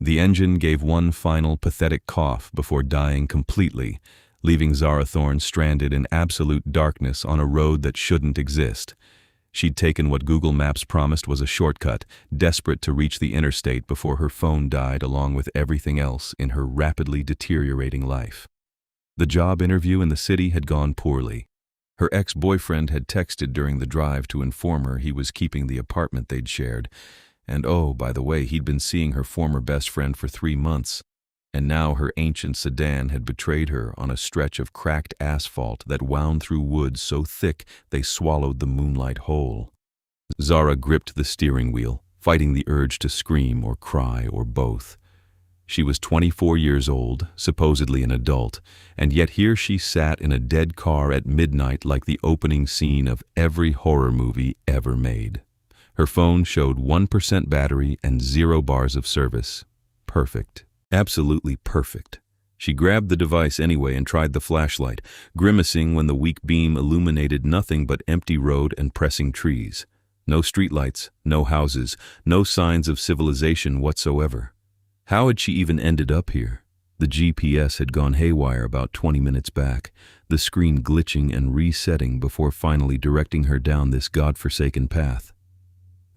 The engine gave one final pathetic cough before dying completely, leaving Zara Thorne stranded in absolute darkness on a road that shouldn't exist. She'd taken what Google Maps promised was a shortcut, desperate to reach the interstate before her phone died along with everything else in her rapidly deteriorating life. The job interview in the city had gone poorly. Her ex-boyfriend had texted during the drive to inform her he was keeping the apartment they'd shared, and oh, by the way, he'd been seeing her former best friend for 3 months. And now her ancient sedan had betrayed her on a stretch of cracked asphalt that wound through woods so thick they swallowed the moonlight whole. Zara gripped the steering wheel, fighting the urge to scream or cry or both. She was 24 years old, supposedly an adult, and yet here she sat in a dead car at midnight like the opening scene of every horror movie ever made. Her phone showed 1% battery and 0 bars of service. Perfect. Absolutely perfect. She grabbed the device anyway and tried the flashlight, grimacing when the weak beam illuminated nothing but empty road and pressing trees. No streetlights, no houses, no signs of civilization whatsoever. How had she even ended up here? The GPS had gone haywire about 20 minutes back, the screen glitching and resetting before finally directing her down this godforsaken path.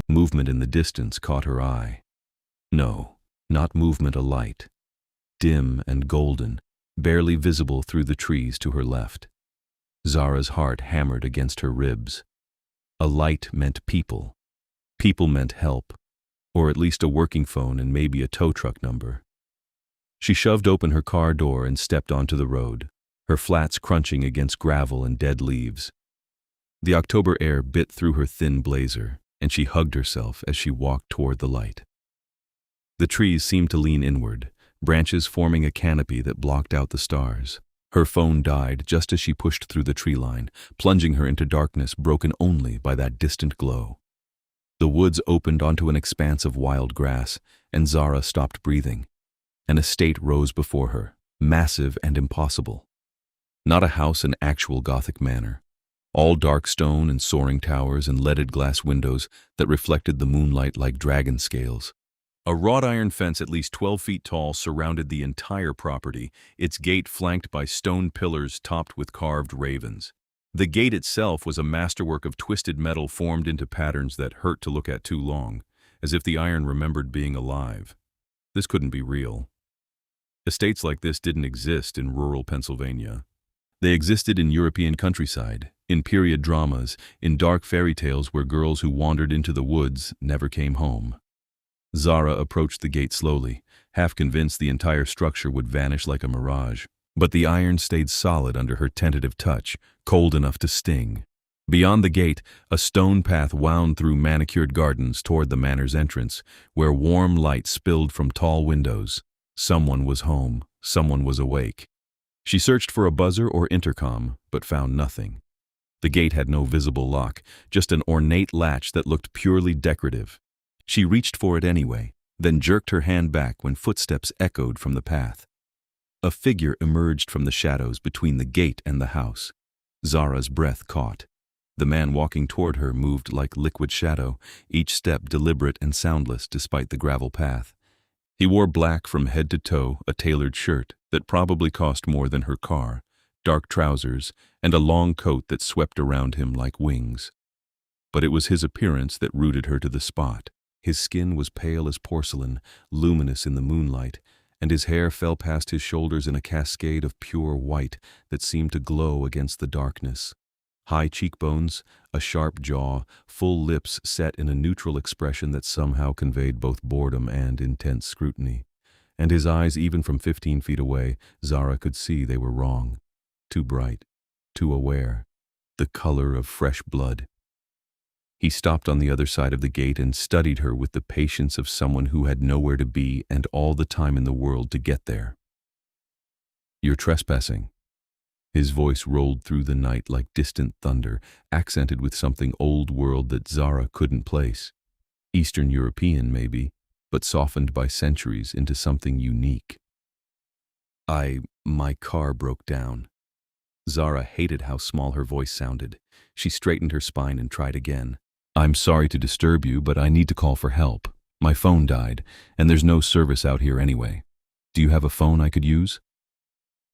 Movement in the distance caught her eye. No. Not movement, a light, dim and golden, barely visible through the trees to her left. Zara's heart hammered against her ribs. A light meant people. People meant help, or at least a working phone and maybe a tow truck number. She shoved open her car door and stepped onto the road, her flats crunching against gravel and dead leaves. The October air bit through her thin blazer, and she hugged herself as she walked toward the light. The trees seemed to lean inward, branches forming a canopy that blocked out the stars. Her phone died just as she pushed through the tree line, plunging her into darkness broken only by that distant glow. The woods opened onto an expanse of wild grass, and Zara stopped breathing. An estate rose before her, massive and impossible. Not a house, an actual Gothic manor. All dark stone and soaring towers and leaded glass windows that reflected the moonlight like dragon scales. A wrought iron fence at least 12 feet tall surrounded the entire property, its gate flanked by stone pillars topped with carved ravens. The gate itself was a masterwork of twisted metal formed into patterns that hurt to look at too long, as if the iron remembered being alive. This couldn't be real. Estates like this didn't exist in rural Pennsylvania. They existed in European countryside, in period dramas, in dark fairy tales where girls who wandered into the woods never came home. Zara approached the gate slowly, half convinced the entire structure would vanish like a mirage. But the iron stayed solid under her tentative touch, cold enough to sting. Beyond the gate, a stone path wound through manicured gardens toward the manor's entrance, where warm light spilled from tall windows. Someone was home, someone was awake. She searched for a buzzer or intercom, but found nothing. The gate had no visible lock, just an ornate latch that looked purely decorative. She reached for it anyway, then jerked her hand back when footsteps echoed from the path. A figure emerged from the shadows between the gate and the house. Zara's breath caught. The man walking toward her moved like liquid shadow, each step deliberate and soundless despite the gravel path. He wore black from head to toe, a tailored shirt that probably cost more than her car, dark trousers, and a long coat that swept around him like wings. But it was his appearance that rooted her to the spot. His skin was pale as porcelain, luminous in the moonlight, and his hair fell past his shoulders in a cascade of pure white that seemed to glow against the darkness. High cheekbones, a sharp jaw, full lips set in a neutral expression that somehow conveyed both boredom and intense scrutiny. And his eyes, even from 15 feet away, Zara could see they were wrong. Too bright, too aware, the color of fresh blood. He stopped on the other side of the gate and studied her with the patience of someone who had nowhere to be and all the time in the world to get there. "You're trespassing." His voice rolled through the night like distant thunder, accented with something old world that Zara couldn't place. Eastern European, maybe, but softened by centuries into something unique. My car broke down." Zara hated how small her voice sounded. She straightened her spine and tried again. "I'm sorry to disturb you, but I need to call for help." My phone died, and there's no service out here anyway. Do you have a phone I could use?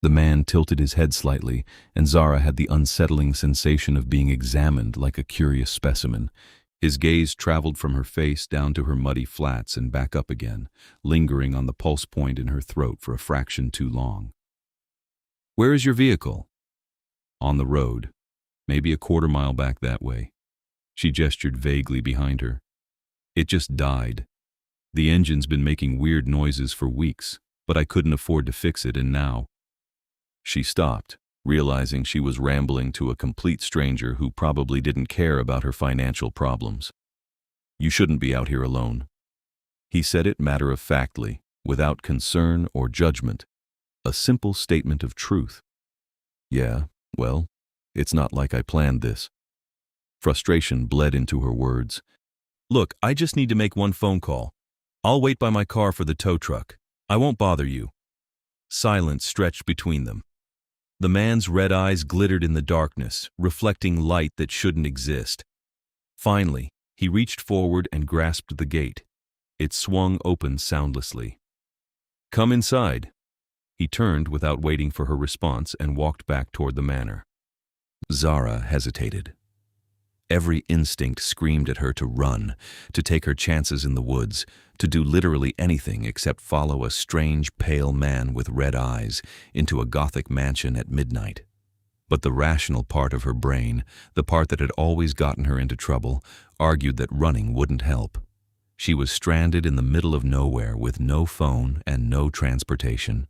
The man tilted his head slightly, and Zara had the unsettling sensation of being examined like a curious specimen. His gaze traveled from her face down to her muddy flats and back up again, lingering on the pulse point in her throat for a fraction too long. Where is your vehicle? On the road, maybe a quarter-mile back that way. She gestured vaguely behind her. It just died. The engine's been making weird noises for weeks, but I couldn't afford to fix it, and now. She stopped, realizing she was rambling to a complete stranger who probably didn't care about her financial problems. You shouldn't be out here alone. He said it matter-of-factly, without concern or judgment. A simple statement of truth. Yeah, well, it's not like I planned this. Frustration bled into her words. Look, I just need to make one phone call. I'll wait by my car for the tow truck. I won't bother you. Silence stretched between them. The man's red eyes glittered in the darkness, reflecting light that shouldn't exist. Finally, he reached forward and grasped the gate. It swung open soundlessly. Come inside. He turned without waiting for her response and walked back toward the manor. Zara hesitated. Every instinct screamed at her to run, to take her chances in the woods, to do literally anything except follow a strange, pale man with red eyes into a Gothic mansion at midnight. But the rational part of her brain, the part that had always gotten her into trouble, argued that running wouldn't help. She was stranded in the middle of nowhere with no phone and no transportation.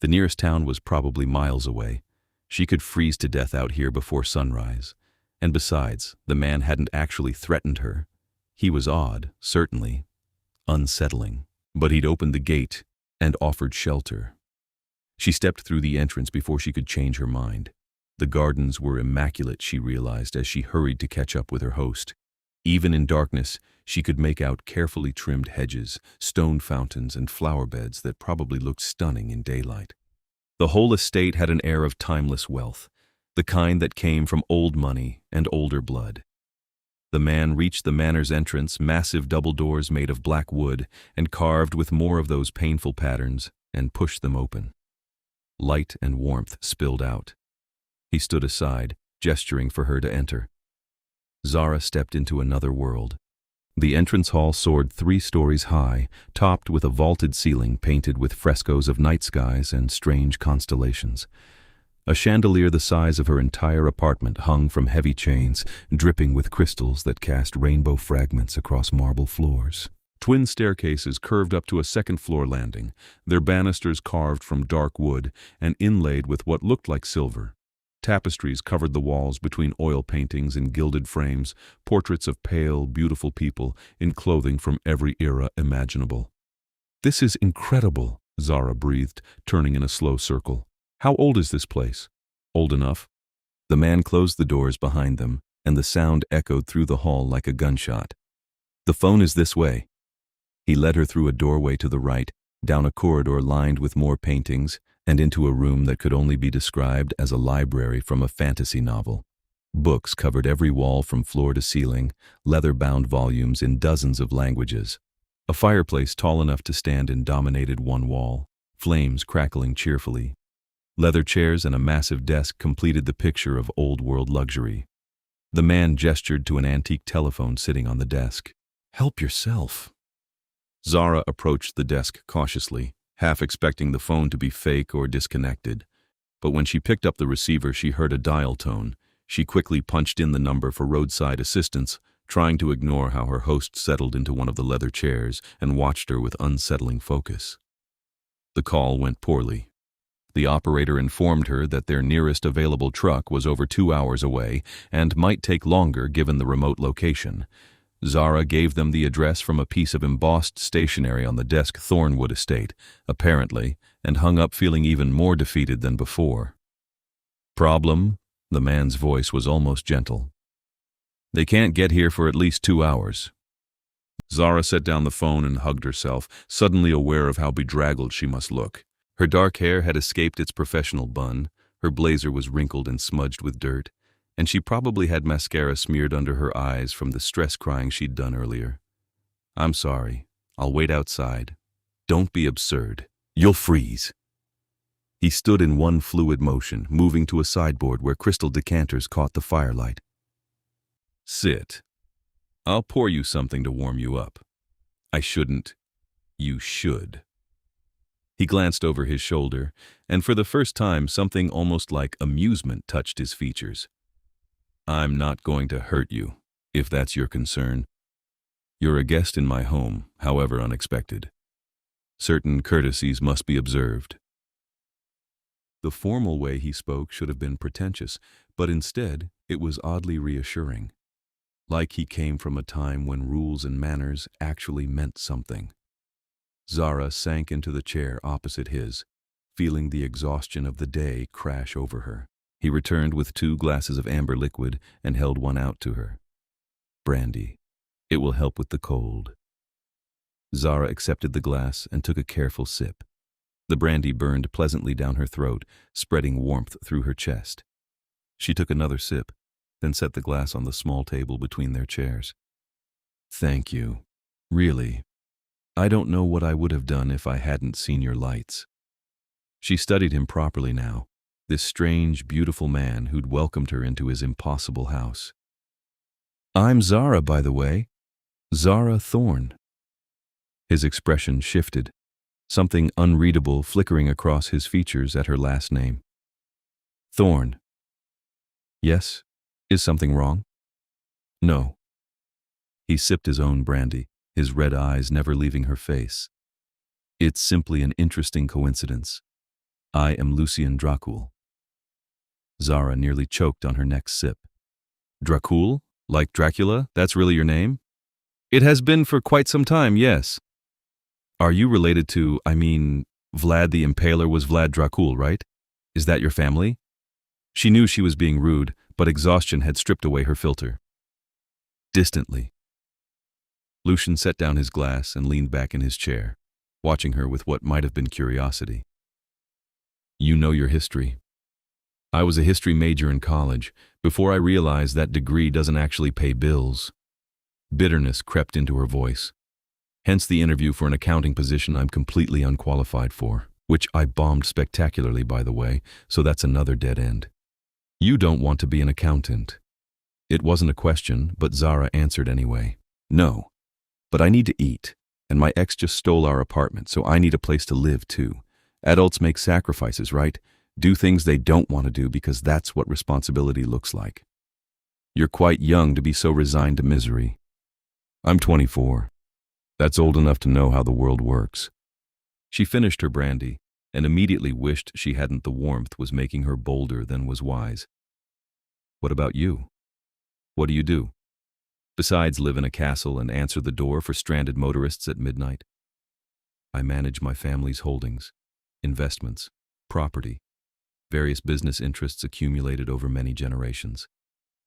The nearest town was probably miles away. She could freeze to death out here before sunrise. And besides, the man hadn't actually threatened her. He was odd, certainly. Unsettling. But he'd opened the gate and offered shelter. She stepped through the entrance before she could change her mind. The gardens were immaculate, she realized as she hurried to catch up with her host. Even in darkness, she could make out carefully trimmed hedges, stone fountains, and flower beds that probably looked stunning in daylight. The whole estate had an air of timeless wealth, the kind that came from old money and older blood. The man reached the manor's entrance, massive double doors made of black wood and carved with more of those painful patterns, and pushed them open. Light and warmth spilled out. He stood aside, gesturing for her to enter. Zara stepped into another world. The entrance hall soared 3 stories high, topped with a vaulted ceiling painted with frescoes of night skies and strange constellations. A chandelier the size of her entire apartment hung from heavy chains, dripping with crystals that cast rainbow fragments across marble floors. Twin staircases curved up to a second-floor landing, their banisters carved from dark wood and inlaid with what looked like silver. Tapestries covered the walls between oil paintings in gilded frames, portraits of pale, beautiful people in clothing from every era imaginable. "This is incredible," Zara breathed, turning in a slow circle. "How old is this place?" "Old enough." The man closed the doors behind them, and the sound echoed through the hall like a gunshot. "The phone is this way." He led her through a doorway to the right, down a corridor lined with more paintings, and into a room that could only be described as a library from a fantasy novel. Books covered every wall from floor to ceiling, leather-bound volumes in dozens of languages. A fireplace tall enough to stand in dominated one wall, flames crackling cheerfully. Leather chairs and a massive desk completed the picture of old-world luxury. The man gestured to an antique telephone sitting on the desk. "Help yourself." Zara approached the desk cautiously, half expecting the phone to be fake or disconnected. But when she picked up the receiver, she heard a dial tone. She quickly punched in the number for roadside assistance, trying to ignore how her host settled into one of the leather chairs and watched her with unsettling focus. The call went poorly. The operator informed her that their nearest available truck was over 2 hours away and might take longer given the remote location. Zara gave them the address from a piece of embossed stationery on the desk Thornwood estate, apparently, and hung up feeling even more defeated than before. "Problem?" The man's voice was almost gentle. "They can't get here for at least 2 hours. Zara set down the phone and hugged herself, suddenly aware of how bedraggled she must look. Her dark hair had escaped its professional bun, her blazer was wrinkled and smudged with dirt, and she probably had mascara smeared under her eyes from the stress crying she'd done earlier. I'm sorry. I'll wait outside. Don't be absurd. You'll freeze. He stood in one fluid motion, moving to a sideboard where crystal decanters caught the firelight. Sit. I'll pour you something to warm you up. I shouldn't. You should. He glanced over his shoulder, and for the first time something almost like amusement touched his features. I'm not going to hurt you, if that's your concern. You're a guest in my home, however unexpected. Certain courtesies must be observed. The formal way he spoke should have been pretentious, but instead it was oddly reassuring. Like he came from a time when rules and manners actually meant something. Zara sank into the chair opposite his, feeling the exhaustion of the day crash over her. He returned with 2 glasses of amber liquid and held one out to her. Brandy. It will help with the cold. Zara accepted the glass and took a careful sip. The brandy burned pleasantly down her throat, spreading warmth through her chest. She took another sip, then set the glass on the small table between their chairs. Thank you. Really. I don't know what I would have done if I hadn't seen your lights. She studied him properly now, this strange, beautiful man who'd welcomed her into his impossible house. I'm Zara, by the way. Zara Thorne. His expression shifted, something unreadable flickering across his features at her last name. Thorne. Yes? Is something wrong? No. He sipped his own brandy, his red eyes never leaving her face. It's simply an interesting coincidence. I am Lucian Dracul. Zara nearly choked on her next sip. Dracul? Like Dracula? That's really your name? It has been for quite some time, yes. Are you related to, Vlad the Impaler was Vlad Dracul, right? Is that your family? She knew she was being rude, but exhaustion had stripped away her filter. Distantly. Lucian set down his glass and leaned back in his chair, watching her with what might have been curiosity. You know your history. I was a history major in college, before I realized that degree doesn't actually pay bills. Bitterness crept into her voice. Hence the interview for an accounting position I'm completely unqualified for, which I bombed spectacularly, by the way, so that's another dead end. You don't want to be an accountant. It wasn't a question, but Zara answered anyway. No, but I need to eat, and my ex just stole our apartment, so I need a place to live too. Adults make sacrifices, right? Do things they don't want to do because that's what responsibility looks like. You're quite young to be so resigned to misery. I'm 24. That's old enough to know how the world works. She finished her brandy and immediately wished she hadn't. The warmth was making her bolder than was wise. What about you? What do you do? Besides live in a castle and answer the door for stranded motorists at midnight? I manage my family's holdings, investments, property, various business interests accumulated over many generations.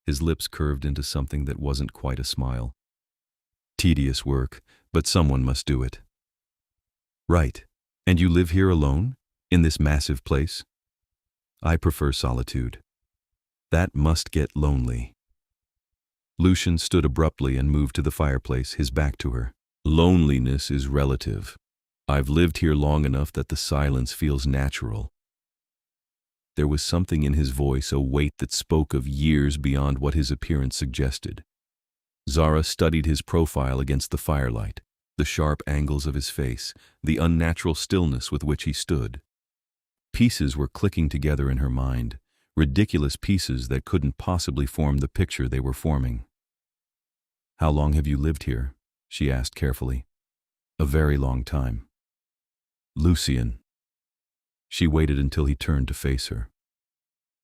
His lips curved into something that wasn't quite a smile. Tedious work, but someone must do it. Right. And you live here alone? In this massive place? I prefer solitude. That must get lonely. Lucian stood abruptly and moved to the fireplace, his back to her. Loneliness is relative. I've lived here long enough that the silence feels natural. There was something in his voice, a weight that spoke of years beyond what his appearance suggested. Zara studied his profile against the firelight, the sharp angles of his face, the unnatural stillness with which he stood. Pieces were clicking together in her mind, ridiculous pieces that couldn't possibly form the picture they were forming. How long have you lived here? She asked carefully. A very long time. Lucian. She waited until he turned to face her.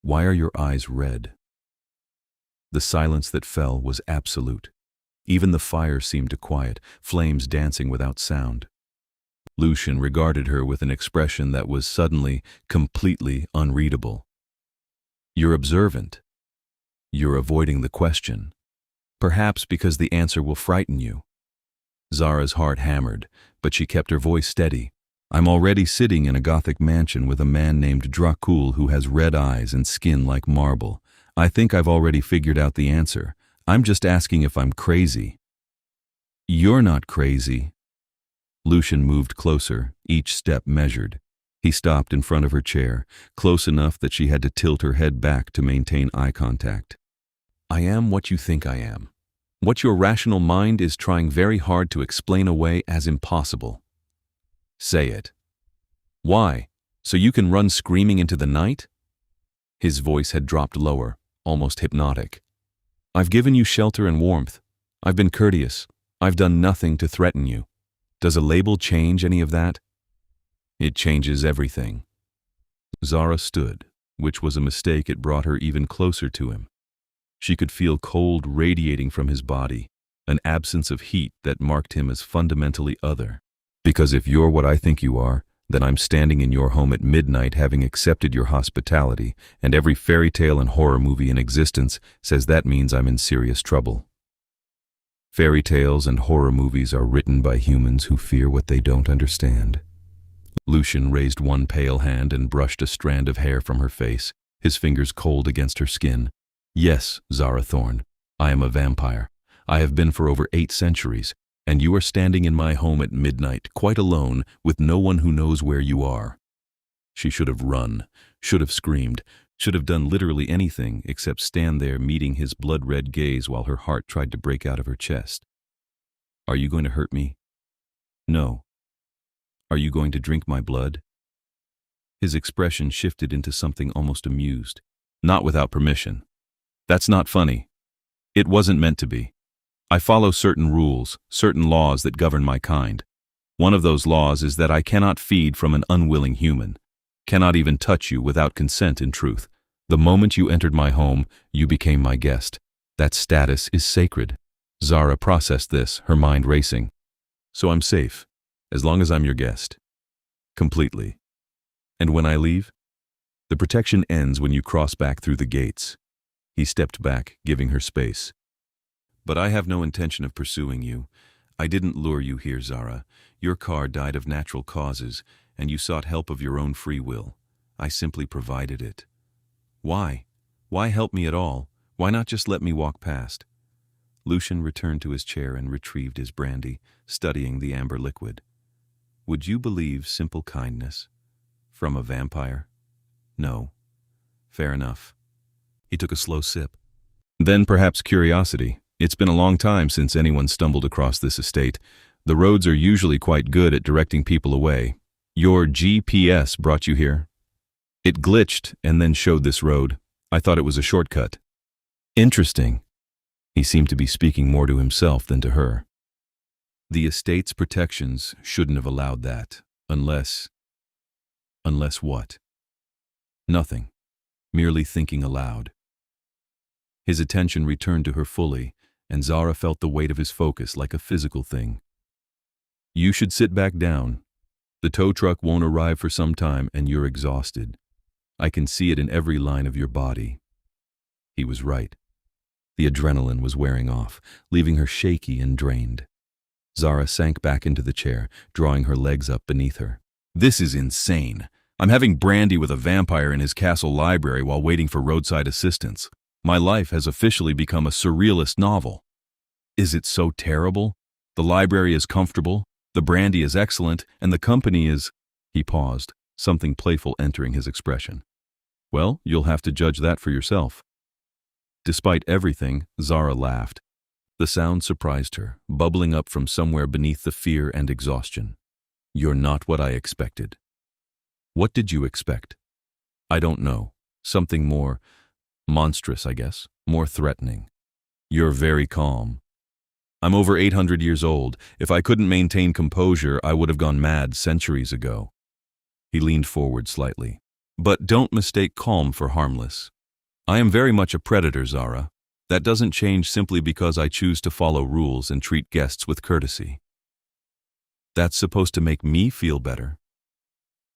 Why are your eyes red? The silence that fell was absolute. Even the fire seemed to quiet, flames dancing without sound. Lucian regarded her with an expression that was suddenly completely unreadable. You're observant. You're avoiding the question. Perhaps because the answer will frighten you. Zara's heart hammered, but she kept her voice steady. I'm already sitting in a Gothic mansion with a man named Dracul who has red eyes and skin like marble. I think I've already figured out the answer. I'm just asking if I'm crazy. You're not crazy. Lucian moved closer, each step measured. He stopped in front of her chair, close enough that she had to tilt her head back to maintain eye contact. I am what you think I am. What your rational mind is trying very hard to explain away as impossible. Say it. Why? So you can run screaming into the night? His voice had dropped lower, almost hypnotic. I've given you shelter and warmth. I've been courteous. I've done nothing to threaten you. Does a label change any of that? It changes everything. Zara stood, which was a mistake. It brought her even closer to him. She could feel cold radiating from his body, an absence of heat that marked him as fundamentally other. Because if you're what I think you are, then I'm standing in your home at midnight having accepted your hospitality, and every fairy tale and horror movie in existence says that means I'm in serious trouble. Fairy tales and horror movies are written by humans who fear what they don't understand. Lucian raised one pale hand and brushed a strand of hair from her face, his fingers cold against her skin. Yes, Zara Thorne, I am a vampire. I have been for over 8 centuries, and you are standing in my home at midnight, quite alone, with no one who knows where you are. She should have run, should have screamed, should have done literally anything except stand there meeting his blood-red gaze while her heart tried to break out of her chest. Are you going to hurt me? No. Are you going to drink my blood? His expression shifted into something almost amused. Not without permission. That's not funny. It wasn't meant to be. I follow certain rules, certain laws that govern my kind. One of those laws is that I cannot feed from an unwilling human, cannot even touch you without consent in truth. The moment you entered my home, you became my guest. That status is sacred. Zara processed this, her mind racing. So I'm safe, as long as I'm your guest. Completely. And when I leave? The protection ends when you cross back through the gates. He stepped back, giving her space. But I have no intention of pursuing you. I didn't lure you here, Zara. Your car died of natural causes, and you sought help of your own free will. I simply provided it. Why? Why help me at all? Why not just let me walk past? Lucian returned to his chair and retrieved his brandy, studying the amber liquid. Would you believe simple kindness? From a vampire? No. Fair enough. He took a slow sip. Then perhaps curiosity. It's been a long time since anyone stumbled across this estate. The roads are usually quite good at directing people away. Your GPS brought you here? It glitched and then showed this road. I thought it was a shortcut. Interesting. He seemed to be speaking more to himself than to her. The estate's protections shouldn't have allowed that, unless what? Nothing. Merely thinking aloud. His attention returned to her fully, and Zara felt the weight of his focus like a physical thing. You should sit back down. The tow truck won't arrive for some time, and you're exhausted. I can see it in every line of your body. He was right. The adrenaline was wearing off, leaving her shaky and drained. Zara sank back into the chair, drawing her legs up beneath her. This is insane. I'm having brandy with a vampire in his castle library while waiting for roadside assistance. My life has officially become a surrealist novel. Is it so terrible? The library is comfortable, the brandy is excellent, and the company is... He paused, something playful entering his expression. Well, you'll have to judge that for yourself. Despite everything, Zara laughed. The sound surprised her, bubbling up from somewhere beneath the fear and exhaustion. You're not what I expected. What did you expect? I don't know. Something more monstrous, I guess. More threatening. You're very calm. I'm over 800 years old. If I couldn't maintain composure, I would have gone mad centuries ago. He leaned forward slightly. But don't mistake calm for harmless. I am very much a predator, Zara. That doesn't change simply because I choose to follow rules and treat guests with courtesy. That's supposed to make me feel better.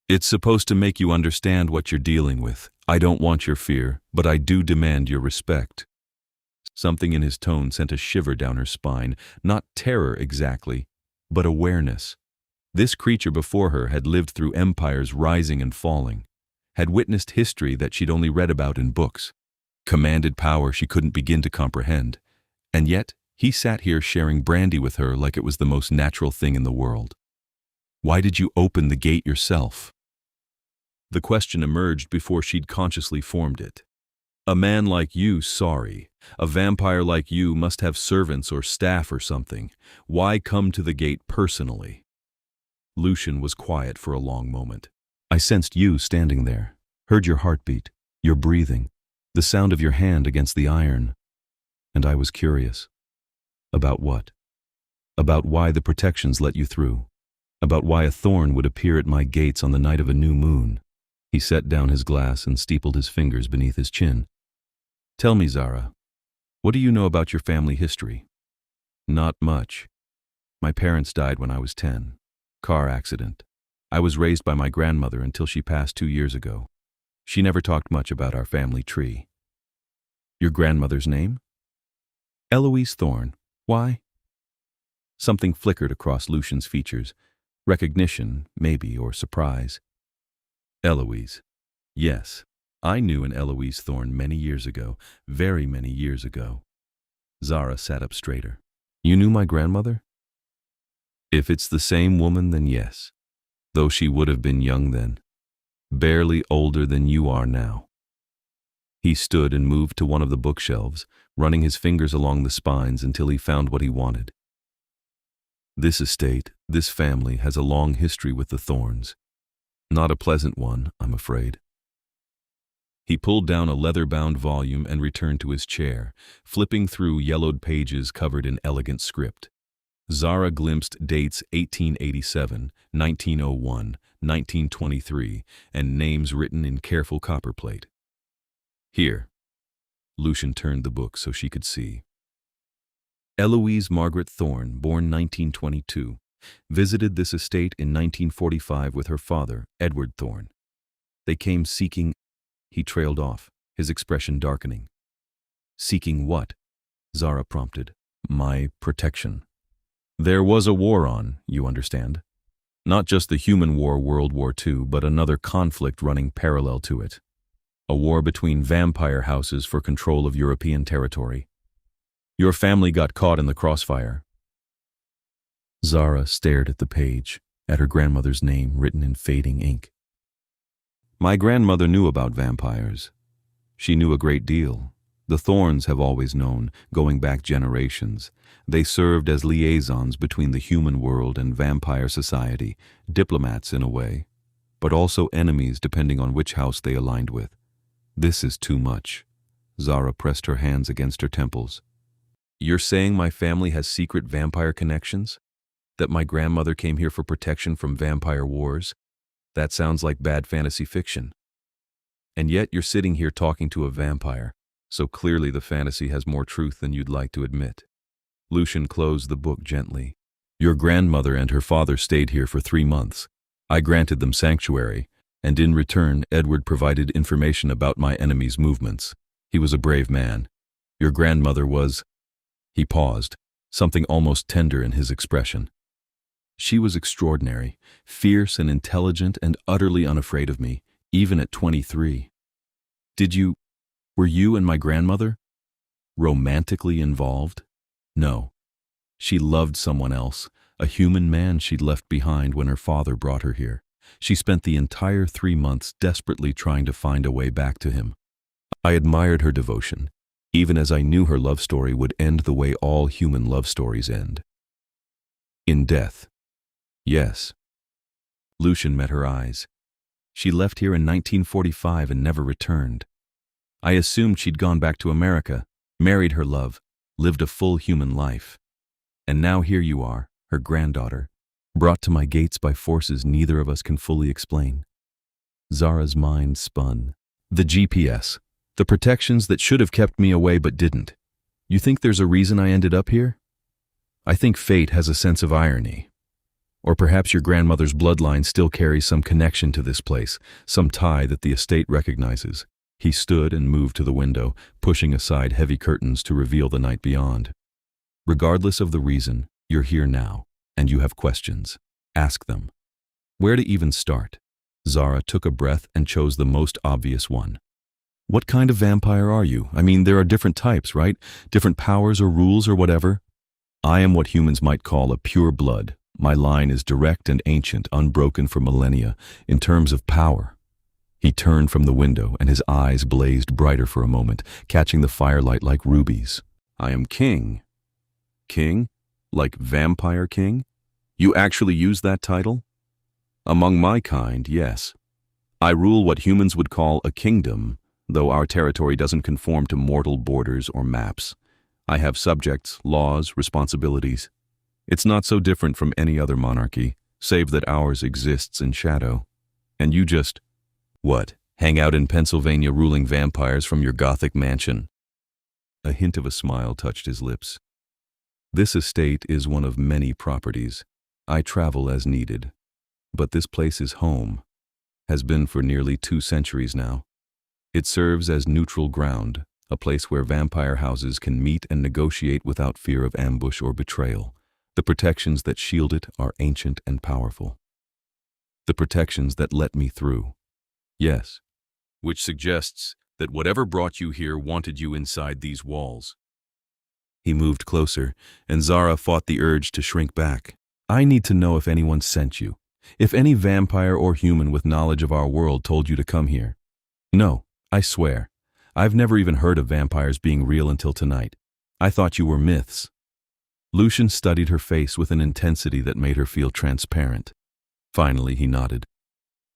It's supposed to make you understand what you're dealing with. I don't want your fear, but I do demand your respect. Something in his tone sent a shiver down her spine, not terror exactly, but awareness. This creature before her had lived through empires rising and falling, had witnessed history that she'd only read about in books, commanded power she couldn't begin to comprehend, and yet He sat here sharing brandy with her like it was the most natural thing in the world. Why did you open the gate yourself? The question emerged before she'd consciously formed it. A man like you, sorry. A vampire like you must have servants or staff or something. Why come to the gate personally? Lucian was quiet for a long moment. I sensed you standing there, heard your heartbeat, your breathing, the sound of your hand against the iron. And I was curious. About what? About why the protections let you through. About why a thorn would appear at my gates on the night of a new moon. He set down his glass and steepled his fingers beneath his chin. Tell me, Zara, what do you know about your family history? Not much. My parents died when I was 10. Car accident. I was raised by my grandmother until she passed 2 years ago. She never talked much about our family tree. Your grandmother's name? Eloise Thorne. Why? Something flickered across Lucian's features. Recognition, maybe, or surprise. Eloise. Yes, I knew an Eloise Thorne many years ago, very many years ago. Zara sat up straighter. You knew my grandmother? If it's the same woman, then yes, though she would have been young then, barely older than you are now. He stood and moved to one of the bookshelves, running his fingers along the spines until he found what he wanted. This estate, this family, has a long history with the Thornes. Not a pleasant one, I'm afraid. He pulled down a leather-bound volume and returned to his chair, flipping through yellowed pages covered in elegant script. Zara glimpsed dates 1887, 1901, 1923, and names written in careful copperplate. Here. Lucian turned the book so she could see. Eloise Margaret Thorne, born 1922, visited this estate in 1945 with her father, Edward Thorne. They came seeking... He trailed off, his expression darkening. Seeking what? Zara prompted. My protection. There was a war on, you understand. Not just the human war, World War II, but another conflict running parallel to it. A war between vampire houses for control of European territory. Your family got caught in the crossfire. Zara stared at the page, at her grandmother's name written in fading ink. My grandmother knew about vampires. She knew a great deal. The Thornes have always known, going back generations. They served as liaisons between the human world and vampire society, diplomats in a way, but also enemies depending on which house they aligned with. This is too much. Zara pressed her hands against her temples. You're saying my family has secret vampire connections? That my grandmother came here for protection from vampire wars? That sounds like bad fantasy fiction. And yet you're sitting here talking to a vampire, so clearly the fantasy has more truth than you'd like to admit. Lucian closed the book gently. Your grandmother and her father stayed here for 3 months. I granted them sanctuary, and in return Edward provided information about my enemy's movements. He was a brave man. Your grandmother was... He paused, something almost tender in his expression. She was extraordinary, fierce and intelligent and utterly unafraid of me, even at 23. Were you and my grandmother romantically involved? No. She loved someone else, a human man she'd left behind when her father brought her here. She spent the entire 3 months desperately trying to find a way back to him. I admired her devotion, even as I knew her love story would end the way all human love stories end. In death. Yes. Lucian met her eyes. She left here in 1945 and never returned. I assumed she'd gone back to America, married her love, lived a full human life. And now here you are, her granddaughter, brought to my gates by forces neither of us can fully explain. Zara's mind spun. The GPS, the protections that should have kept me away but didn't. You think there's a reason I ended up here? I think fate has a sense of irony. Or perhaps your grandmother's bloodline still carries some connection to this place, some tie that the estate recognizes. He stood and moved to the window, pushing aside heavy curtains to reveal the night beyond. Regardless of the reason, you're here now, and you have questions. Ask them. Where to even start? Zara took a breath and chose the most obvious one. What kind of vampire are you? I mean, there are different types, right? Different powers or rules or whatever. I am what humans might call a pure blood. My line is direct and ancient, unbroken for millennia. In terms of power, he turned from the window and his eyes blazed brighter for a moment, catching the firelight like rubies. I am king. King? Like vampire king? You actually use that title? Among my kind, yes. I rule what humans would call a kingdom, though our territory doesn't conform to mortal borders or maps. I have subjects, laws, responsibilities. It's not so different from any other monarchy, save that ours exists in shadow. And you just, what, hang out in Pennsylvania ruling vampires from your Gothic mansion? A hint of a smile touched his lips. This estate is one of many properties. I travel as needed. But this place is home, has been for nearly 2 centuries now. It serves as neutral ground, a place where vampire houses can meet and negotiate without fear of ambush or betrayal. The protections that shield it are ancient and powerful. The protections that let me through. Yes. Which suggests that whatever brought you here wanted you inside these walls. He moved closer, and Zara fought the urge to shrink back. I need to know if anyone sent you. If any vampire or human with knowledge of our world told you to come here. No, I swear. I've never even heard of vampires being real until tonight. I thought you were myths. Lucian studied her face with an intensity that made her feel transparent. Finally, he nodded.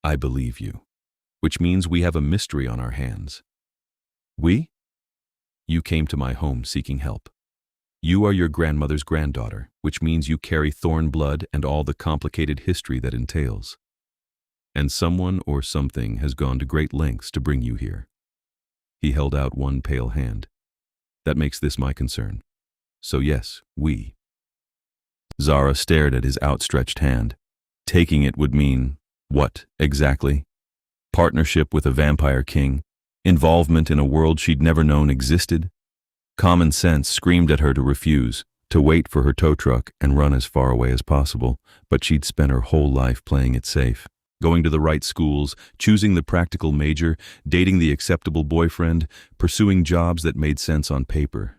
I believe you. Which means we have a mystery on our hands. We? You came to my home seeking help. You are your grandmother's granddaughter, which means you carry Thorne blood and all the complicated history that entails. And someone or something has gone to great lengths to bring you here. He held out one pale hand. That makes this my concern. So yes, we. Zara stared at his outstretched hand. Taking it would mean, what, exactly? Partnership with a vampire king? Involvement in a world she'd never known existed? Common sense screamed at her to refuse, to wait for her tow truck and run as far away as possible, but she'd spent her whole life playing it safe. Going to the right schools, choosing the practical major, dating the acceptable boyfriend, pursuing jobs that made sense on paper.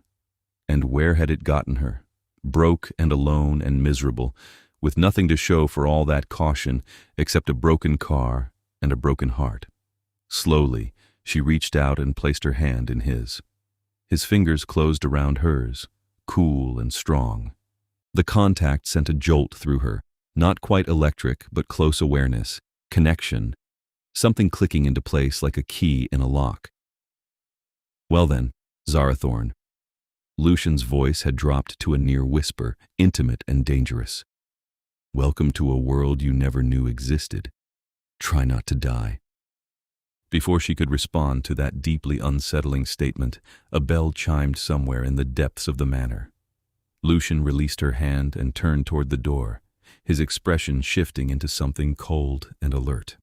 And where had it gotten her? Broke and alone and miserable, with nothing to show for all that caution except a broken car and a broken heart. Slowly, she reached out and placed her hand in his. His fingers closed around hers, cool and strong. The contact sent a jolt through her, not quite electric, but close awareness, connection, something clicking into place like a key in a lock. Well then, Zara Thorne. Lucian's voice had dropped to a near whisper, intimate and dangerous. Welcome to a world you never knew existed. Try not to die. Before she could respond to that deeply unsettling statement, a bell chimed somewhere in the depths of the manor. Lucian released her hand and turned toward the door, his expression shifting into something cold and alert.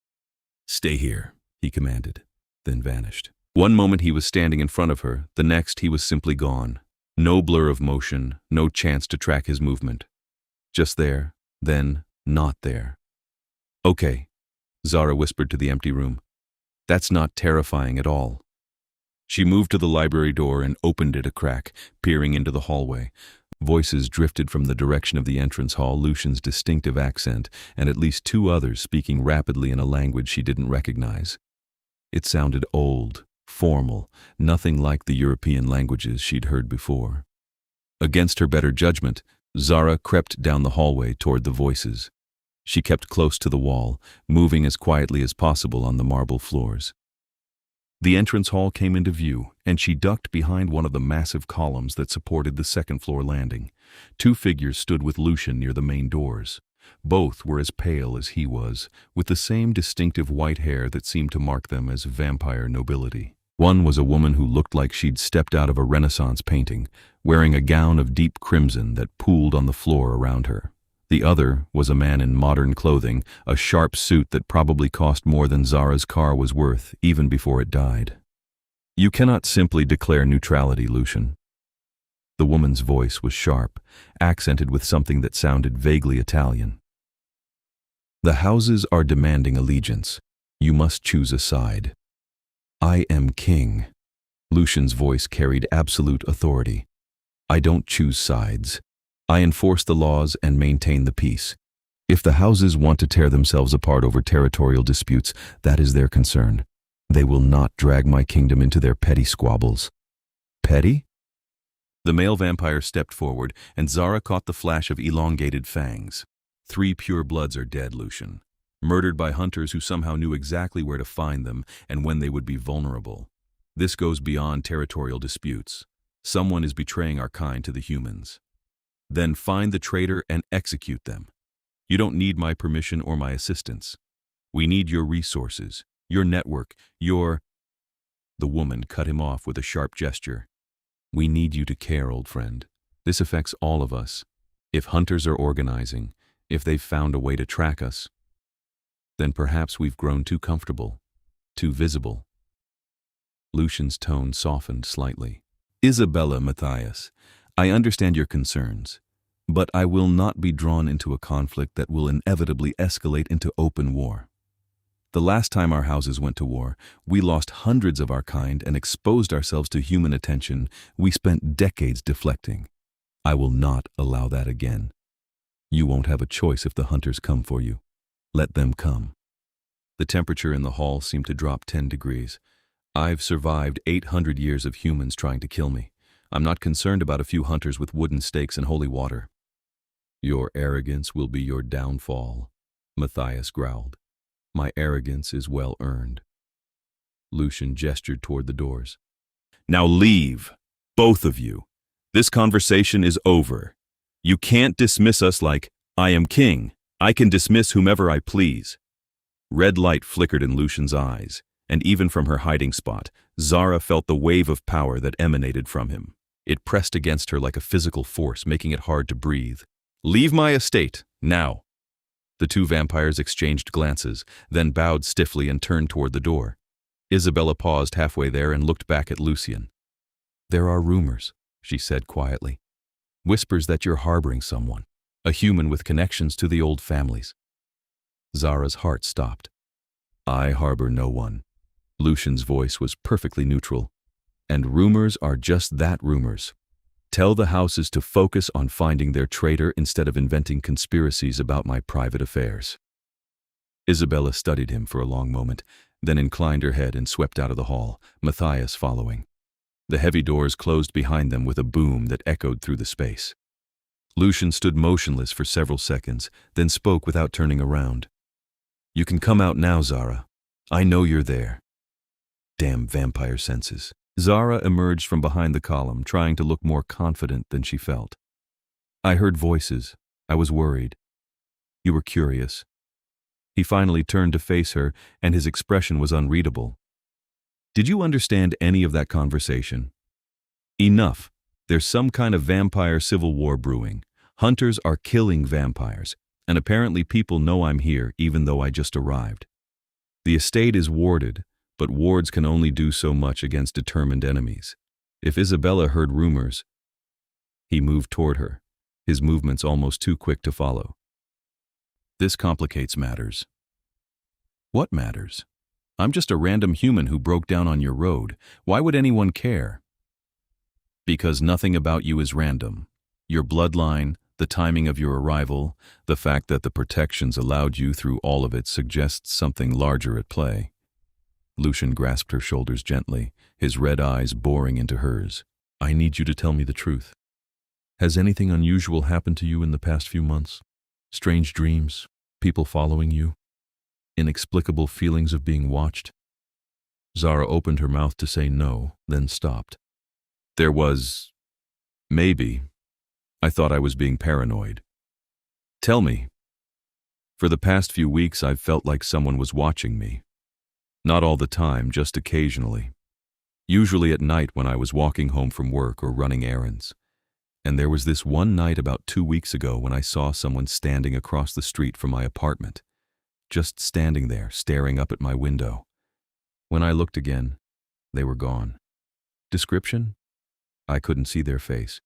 Stay here, he commanded, then vanished. One moment he was standing in front of her, the next he was simply gone. No blur of motion, no chance to track his movement. Just there, then not there. Okay, Zara whispered to the empty room. That's not terrifying at all. She moved to the library door and opened it a crack, peering into the hallway. Voices drifted from the direction of the entrance hall, Lucian's distinctive accent, and at least 2 others speaking rapidly in a language she didn't recognize. It sounded old, formal, nothing like the European languages she'd heard before. Against her better judgment, Zara crept down the hallway toward the voices. She kept close to the wall, moving as quietly as possible on the marble floors. The entrance hall came into view, and she ducked behind one of the massive columns that supported the second-floor landing. 2 figures stood with Lucian near the main doors. Both were as pale as he was, with the same distinctive white hair that seemed to mark them as vampire nobility. One was a woman who looked like she'd stepped out of a Renaissance painting, wearing a gown of deep crimson that pooled on the floor around her. The other was a man in modern clothing, a sharp suit that probably cost more than Zara's car was worth, even before it died. You cannot simply declare neutrality, Lucian. The woman's voice was sharp, accented with something that sounded vaguely Italian. The houses are demanding allegiance. You must choose a side. I am king. Lucian's voice carried absolute authority. I don't choose sides. I enforce the laws and maintain the peace. If the houses want to tear themselves apart over territorial disputes, that is their concern. They will not drag my kingdom into their petty squabbles. Petty? The male vampire stepped forward, and Zara caught the flash of elongated fangs. 3 pure bloods are dead, Lucian. Murdered by hunters who somehow knew exactly where to find them and when they would be vulnerable. This goes beyond territorial disputes. Someone is betraying our kind to the humans. Then find the traitor and execute them. You don't need my permission or my assistance. We need your resources, your network, your... The woman cut him off with a sharp gesture. We need you to care, old friend. This affects all of us. If hunters are organizing, if they've found a way to track us, then perhaps we've grown too comfortable, too visible. Lucian's tone softened slightly. Isabella, Matthias, I understand your concerns, but I will not be drawn into a conflict that will inevitably escalate into open war. The last time our houses went to war, we lost hundreds of our kind and exposed ourselves to human attention we spent decades deflecting. I will not allow that again. You won't have a choice if the hunters come for you. Let them come. The temperature in the hall seemed to drop 10 degrees. I've survived 800 years of humans trying to kill me. I'm not concerned about a few hunters with wooden stakes and holy water. Your arrogance will be your downfall, Matthias growled. My arrogance is well earned. Lucian gestured toward the doors. Now leave, both of you. This conversation is over. You can't dismiss us like, I am king. I can dismiss whomever I please. Red light flickered in Lucian's eyes, and even from her hiding spot, Zara felt the wave of power that emanated from him. It pressed against her like a physical force, making it hard to breathe. Leave my estate, now. The 2 vampires exchanged glances, then bowed stiffly and turned toward the door. Isabella paused halfway there and looked back at Lucian. There are rumors, she said quietly. Whispers that you're harboring someone, a human with connections to the old families. Zara's heart stopped. I harbor no one. Lucian's voice was perfectly neutral. And rumors are just that, rumors. Tell the houses to focus on finding their traitor instead of inventing conspiracies about my private affairs. Isabella studied him for a long moment, then inclined her head and swept out of the hall, Matthias following. The heavy doors closed behind them with a boom that echoed through the space. Lucian stood motionless for several seconds, then spoke without turning around. You can come out now, Zara. I know you're there. Damn vampire senses. Zara emerged from behind the column, trying to look more confident than she felt. I heard voices. I was worried. You were curious. He finally turned to face her, and his expression was unreadable. Did you understand any of that conversation? Enough. There's some kind of vampire civil war brewing. Hunters are killing vampires, and apparently people know I'm here even though I just arrived. The estate is warded, but wards can only do so much against determined enemies. If Isabella heard rumors... He moved toward her, his movements almost too quick to follow. This complicates matters. What matters? I'm just a random human who broke down on your road. Why would anyone care? Because nothing about you is random. Your bloodline, the timing of your arrival, the fact that the protections allowed you through all of it suggests something larger at play. Lucian grasped her shoulders gently, his red eyes boring into hers. I need you to tell me the truth. Has anything unusual happened to you in the past few months? Strange dreams? People following you? Inexplicable feelings of being watched? Zara opened her mouth to say no, then stopped. There was... maybe. I thought I was being paranoid. Tell me. For the past few weeks, I've felt like someone was watching me. Not all the time, just occasionally. Usually at night when I was walking home from work or running errands. And there was this one night about 2 weeks ago when I saw someone standing across the street from my apartment. Just standing there, staring up at my window. When I looked again, they were gone. Description? I couldn't see their face.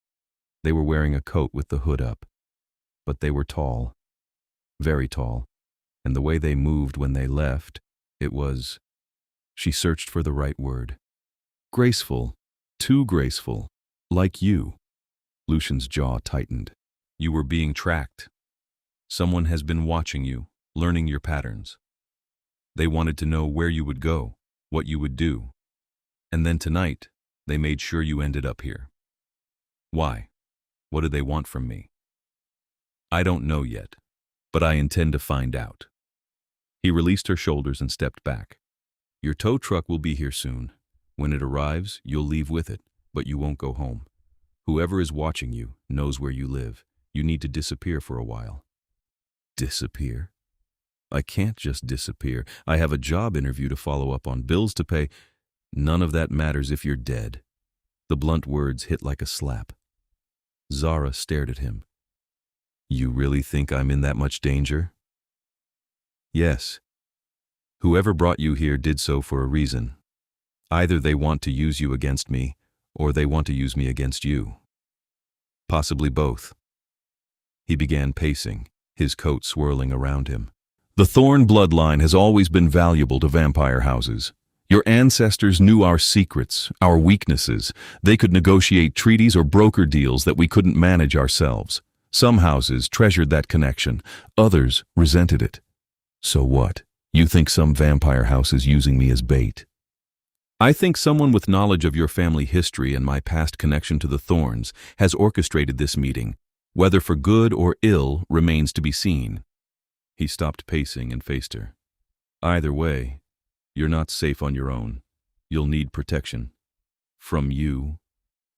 They were wearing a coat with the hood up. But they were tall. Very tall. And the way they moved when they left, it was... She searched for the right word. Graceful. Too graceful. Like you. Lucian's jaw tightened. You were being tracked. Someone has been watching you, learning your patterns. They wanted to know where you would go, what you would do. And then tonight, they made sure you ended up here. Why? What do they want from me? I don't know yet, but I intend to find out. He released her shoulders and stepped back. Your tow truck will be here soon. When it arrives, you'll leave with it, but you won't go home. Whoever is watching you knows where you live. You need to disappear for a while. Disappear? I can't just disappear. I have a job interview to follow up on, bills to pay. None of that matters if you're dead. The blunt words hit like a slap. Zara stared at him. You really think I'm in that much danger? Yes. Whoever brought you here did so for a reason. Either they want to use you against me, or they want to use me against you. Possibly both. He began pacing, his coat swirling around him. The Thorne bloodline has always been valuable to vampire houses. Your ancestors knew our secrets, our weaknesses. They could negotiate treaties or broker deals that we couldn't manage ourselves. Some houses treasured that connection, others resented it. So what? You think some vampire house is using me as bait? I think someone with knowledge of your family history and my past connection to the Thornes has orchestrated this meeting. Whether for good or ill remains to be seen. He stopped pacing and faced her. Either way, you're not safe on your own. You'll need protection. From you,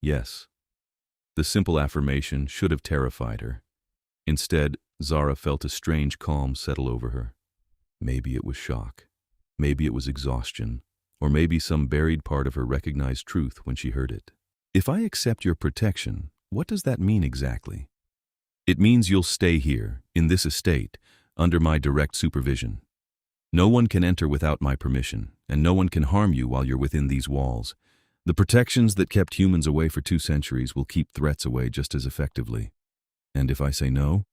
yes. The simple affirmation should have terrified her. Instead, Zara felt a strange calm settle over her. Maybe it was shock. Maybe it was exhaustion. Or maybe some buried part of her recognized truth when she heard it. If I accept your protection, what does that mean exactly? It means you'll stay here, in this estate, under my direct supervision. No one can enter without my permission, and no one can harm you while you're within these walls. The protections that kept humans away for 2 centuries will keep threats away just as effectively. And if I say no,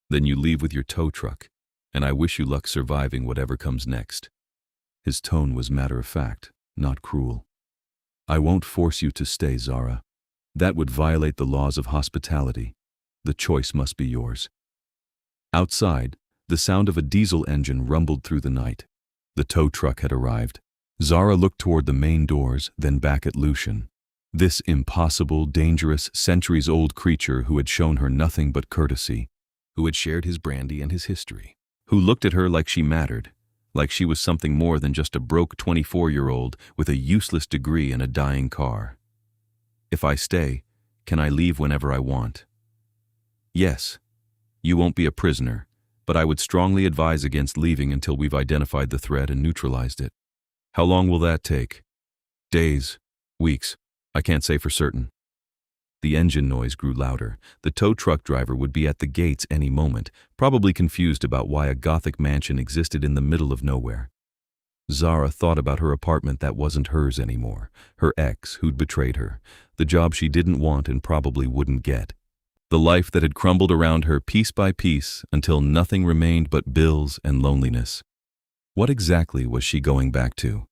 then you leave with your tow truck, and I wish you luck surviving whatever comes next. His tone was matter-of-fact, not cruel. I won't force you to stay, Zara. That would violate the laws of hospitality. The choice must be yours. Outside, the sound of a diesel engine rumbled through the night. The tow truck had arrived. Zara looked toward the main doors, then back at Lucian. This impossible, dangerous, centuries-old creature who had shown her nothing but courtesy, who had shared his brandy and his history, who looked at her like she mattered, like she was something more than just a broke 24-year-old with a useless degree and a dying car. If I stay, can I leave whenever I want? Yes. You won't be a prisoner, but I would strongly advise against leaving until we've identified the threat and neutralized it. How long will that take? Days, weeks, I can't say for certain. The engine noise grew louder. The tow truck driver would be at the gates any moment, probably confused about why a Gothic mansion existed in the middle of nowhere. Zara thought about her apartment that wasn't hers anymore, her ex who'd betrayed her, the job she didn't want and probably wouldn't get. The life that had crumbled around her piece by piece until nothing remained but bills and loneliness. What exactly was she going back to?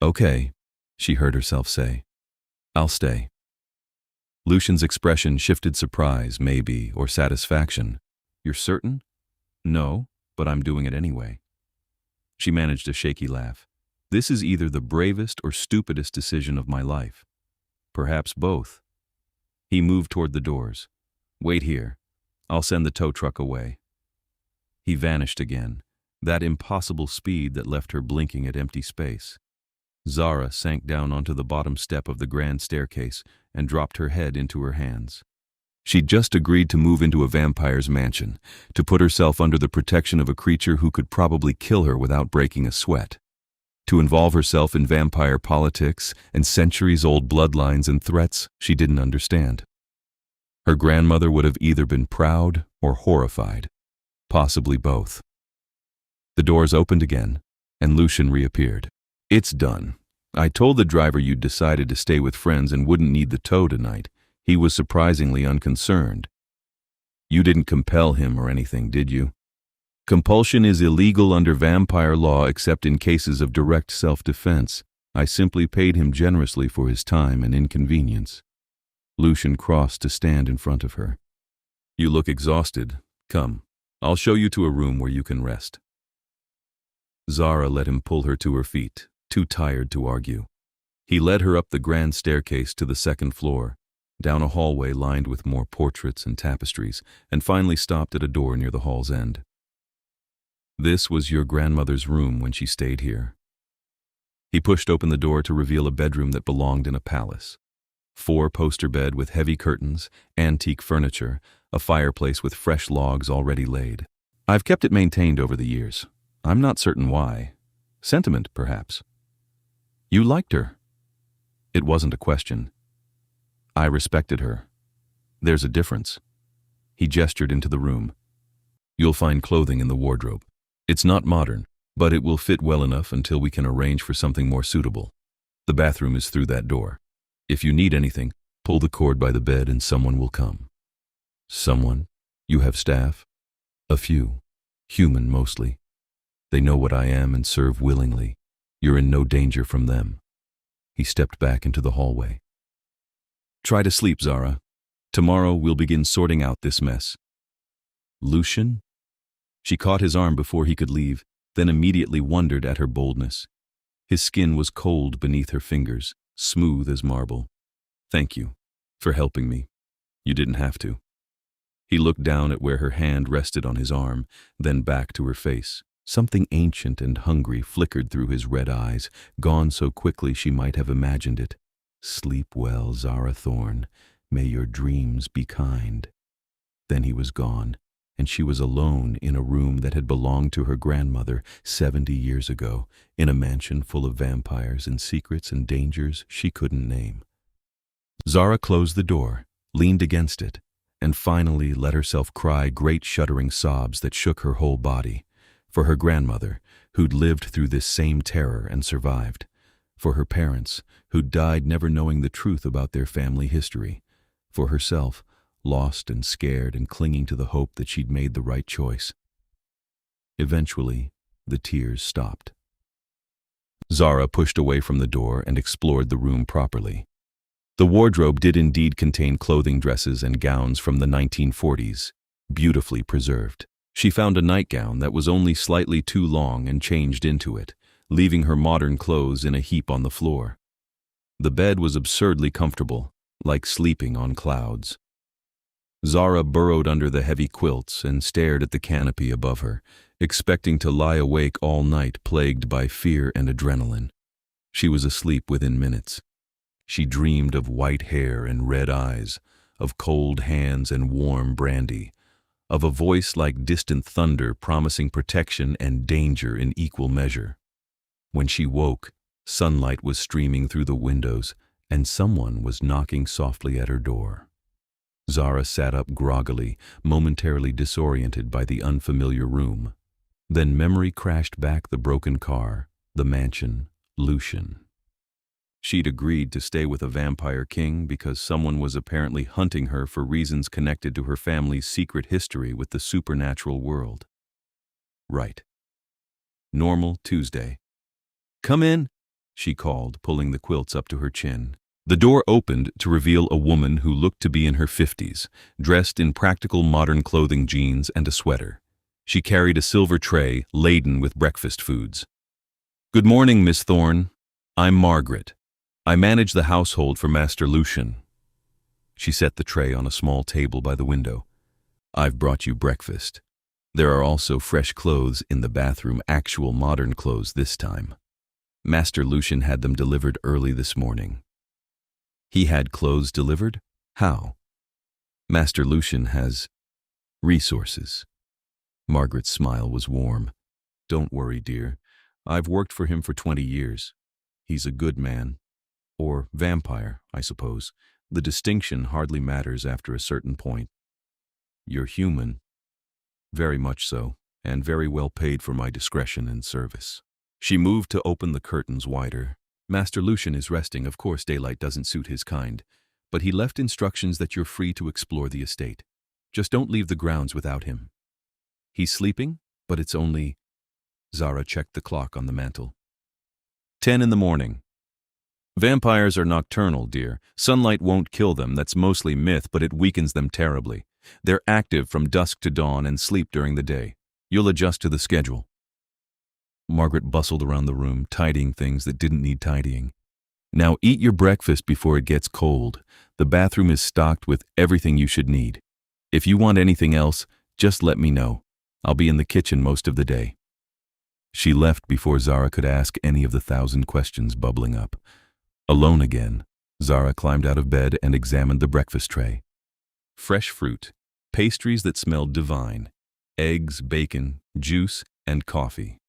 Okay, she heard herself say. I'll stay. Lucian's expression shifted surprise, maybe, or satisfaction. You're certain? No, but I'm doing it anyway. She managed a shaky laugh. This is either the bravest or stupidest decision of my life. Perhaps both. He moved toward the doors. Wait here. I'll send the tow truck away. He vanished again, that impossible speed that left her blinking at empty space. Zara sank down onto the bottom step of the grand staircase and dropped her head into her hands. She'd just agreed to move into a vampire's mansion, to put herself under the protection of a creature who could probably kill her without breaking a sweat, to involve herself in vampire politics and centuries-old bloodlines and threats she didn't understand. Her grandmother would have either been proud or horrified, possibly both. The doors opened again, and Lucian reappeared. It's done. I told the driver you'd decided to stay with friends and wouldn't need the tow tonight. He was surprisingly unconcerned. You didn't compel him or anything, did you? Compulsion is illegal under vampire law except in cases of direct self-defense. I simply paid him generously for his time and inconvenience. Lucian crossed to stand in front of her. You look exhausted. Come, I'll show you to a room where you can rest. Zara let him pull her to her feet, too tired to argue. He led her up the grand staircase to the second floor, down a hallway lined with more portraits and tapestries, and finally stopped at a door near the hall's end. This was your grandmother's room when she stayed here. He pushed open the door to reveal a bedroom that belonged in a palace. 4-poster bed with heavy curtains, antique furniture, a fireplace with fresh logs already laid. I've kept it maintained over the years. I'm not certain why. Sentiment, perhaps. You liked her. It wasn't a question. I respected her. There's a difference. He gestured into the room. You'll find clothing in the wardrobe. It's not modern, but it will fit well enough until we can arrange for something more suitable. The bathroom is through that door. If you need anything, pull the cord by the bed and someone will come. Someone? You have staff? A few. Human, mostly. They know what I am and serve willingly. You're in no danger from them. He stepped back into the hallway. Try to sleep, Zara. Tomorrow we'll begin sorting out this mess. Lucian? She caught his arm before he could leave, then immediately wondered at her boldness. His skin was cold beneath her fingers, smooth as marble. Thank you for helping me. You didn't have to. He looked down at where her hand rested on his arm, then back to her face. Something ancient and hungry flickered through his red eyes, gone so quickly she might have imagined it. Sleep well, Zara Thorne. May your dreams be kind. Then he was gone, and she was alone in a room that had belonged to her grandmother 70 years ago, in a mansion full of vampires and secrets and dangers she couldn't name. Zara closed the door, leaned against it, and finally let herself cry great shuddering sobs that shook her whole body. For her grandmother, who'd lived through this same terror and survived. For her parents, who'd died never knowing the truth about their family history. For herself, lost and scared and clinging to the hope that she'd made the right choice. Eventually, the tears stopped. Zara pushed away from the door and explored the room properly. The wardrobe did indeed contain clothing, dresses, and gowns from the 1940s, beautifully preserved. She found a nightgown that was only slightly too long and changed into it, leaving her modern clothes in a heap on the floor. The bed was absurdly comfortable, like sleeping on clouds. Zara burrowed under the heavy quilts and stared at the canopy above her, expecting to lie awake all night plagued by fear and adrenaline. She was asleep within minutes. She dreamed of white hair and red eyes, of cold hands and warm brandy, of a voice like distant thunder promising protection and danger in equal measure. When she woke, sunlight was streaming through the windows, and someone was knocking softly at her door. Zara sat up groggily, momentarily disoriented by the unfamiliar room. Then memory crashed back the broken car, the mansion, Lucian. She'd agreed to stay with a vampire king because someone was apparently hunting her for reasons connected to her family's secret history with the supernatural world. Right. Normal Tuesday. Come in, she called, pulling the quilts up to her chin. The door opened to reveal a woman who looked to be in her 50s, dressed in practical modern clothing, jeans and a sweater. She carried a silver tray laden with breakfast foods. Good morning, Miss Thorne. I'm Margaret. I manage the household for Master Lucian. She set the tray on a small table by the window. I've brought you breakfast. There are also fresh clothes in the bathroom, actual modern clothes this time. Master Lucian had them delivered early this morning. He had clothes delivered? How? Master Lucian has resources. Margaret's smile was warm. Don't worry, dear. I've worked for him for 20 years. He's a good man. Or vampire, I suppose. The distinction hardly matters after a certain point. You're human. Very much so, and very well paid for my discretion and service. She moved to open the curtains wider. Master Lucian is resting. Of course, daylight doesn't suit his kind, but he left instructions that you're free to explore the estate. Just don't leave the grounds without him. He's sleeping, but it's only... Zara checked the clock on the mantel. 10 in the morning. Vampires are nocturnal, dear. Sunlight won't kill them, that's mostly myth, but it weakens them terribly. They're active from dusk to dawn and sleep during the day. You'll adjust to the schedule." Margaret bustled around the room, tidying things that didn't need tidying. "Now eat your breakfast before it gets cold. The bathroom is stocked with everything you should need. If you want anything else, just let me know. I'll be in the kitchen most of the day." She left before Zara could ask any of the 1,000 questions bubbling up. Alone again, Zara climbed out of bed and examined the breakfast tray. Fresh fruit, pastries that smelled divine, eggs, bacon, juice, and coffee.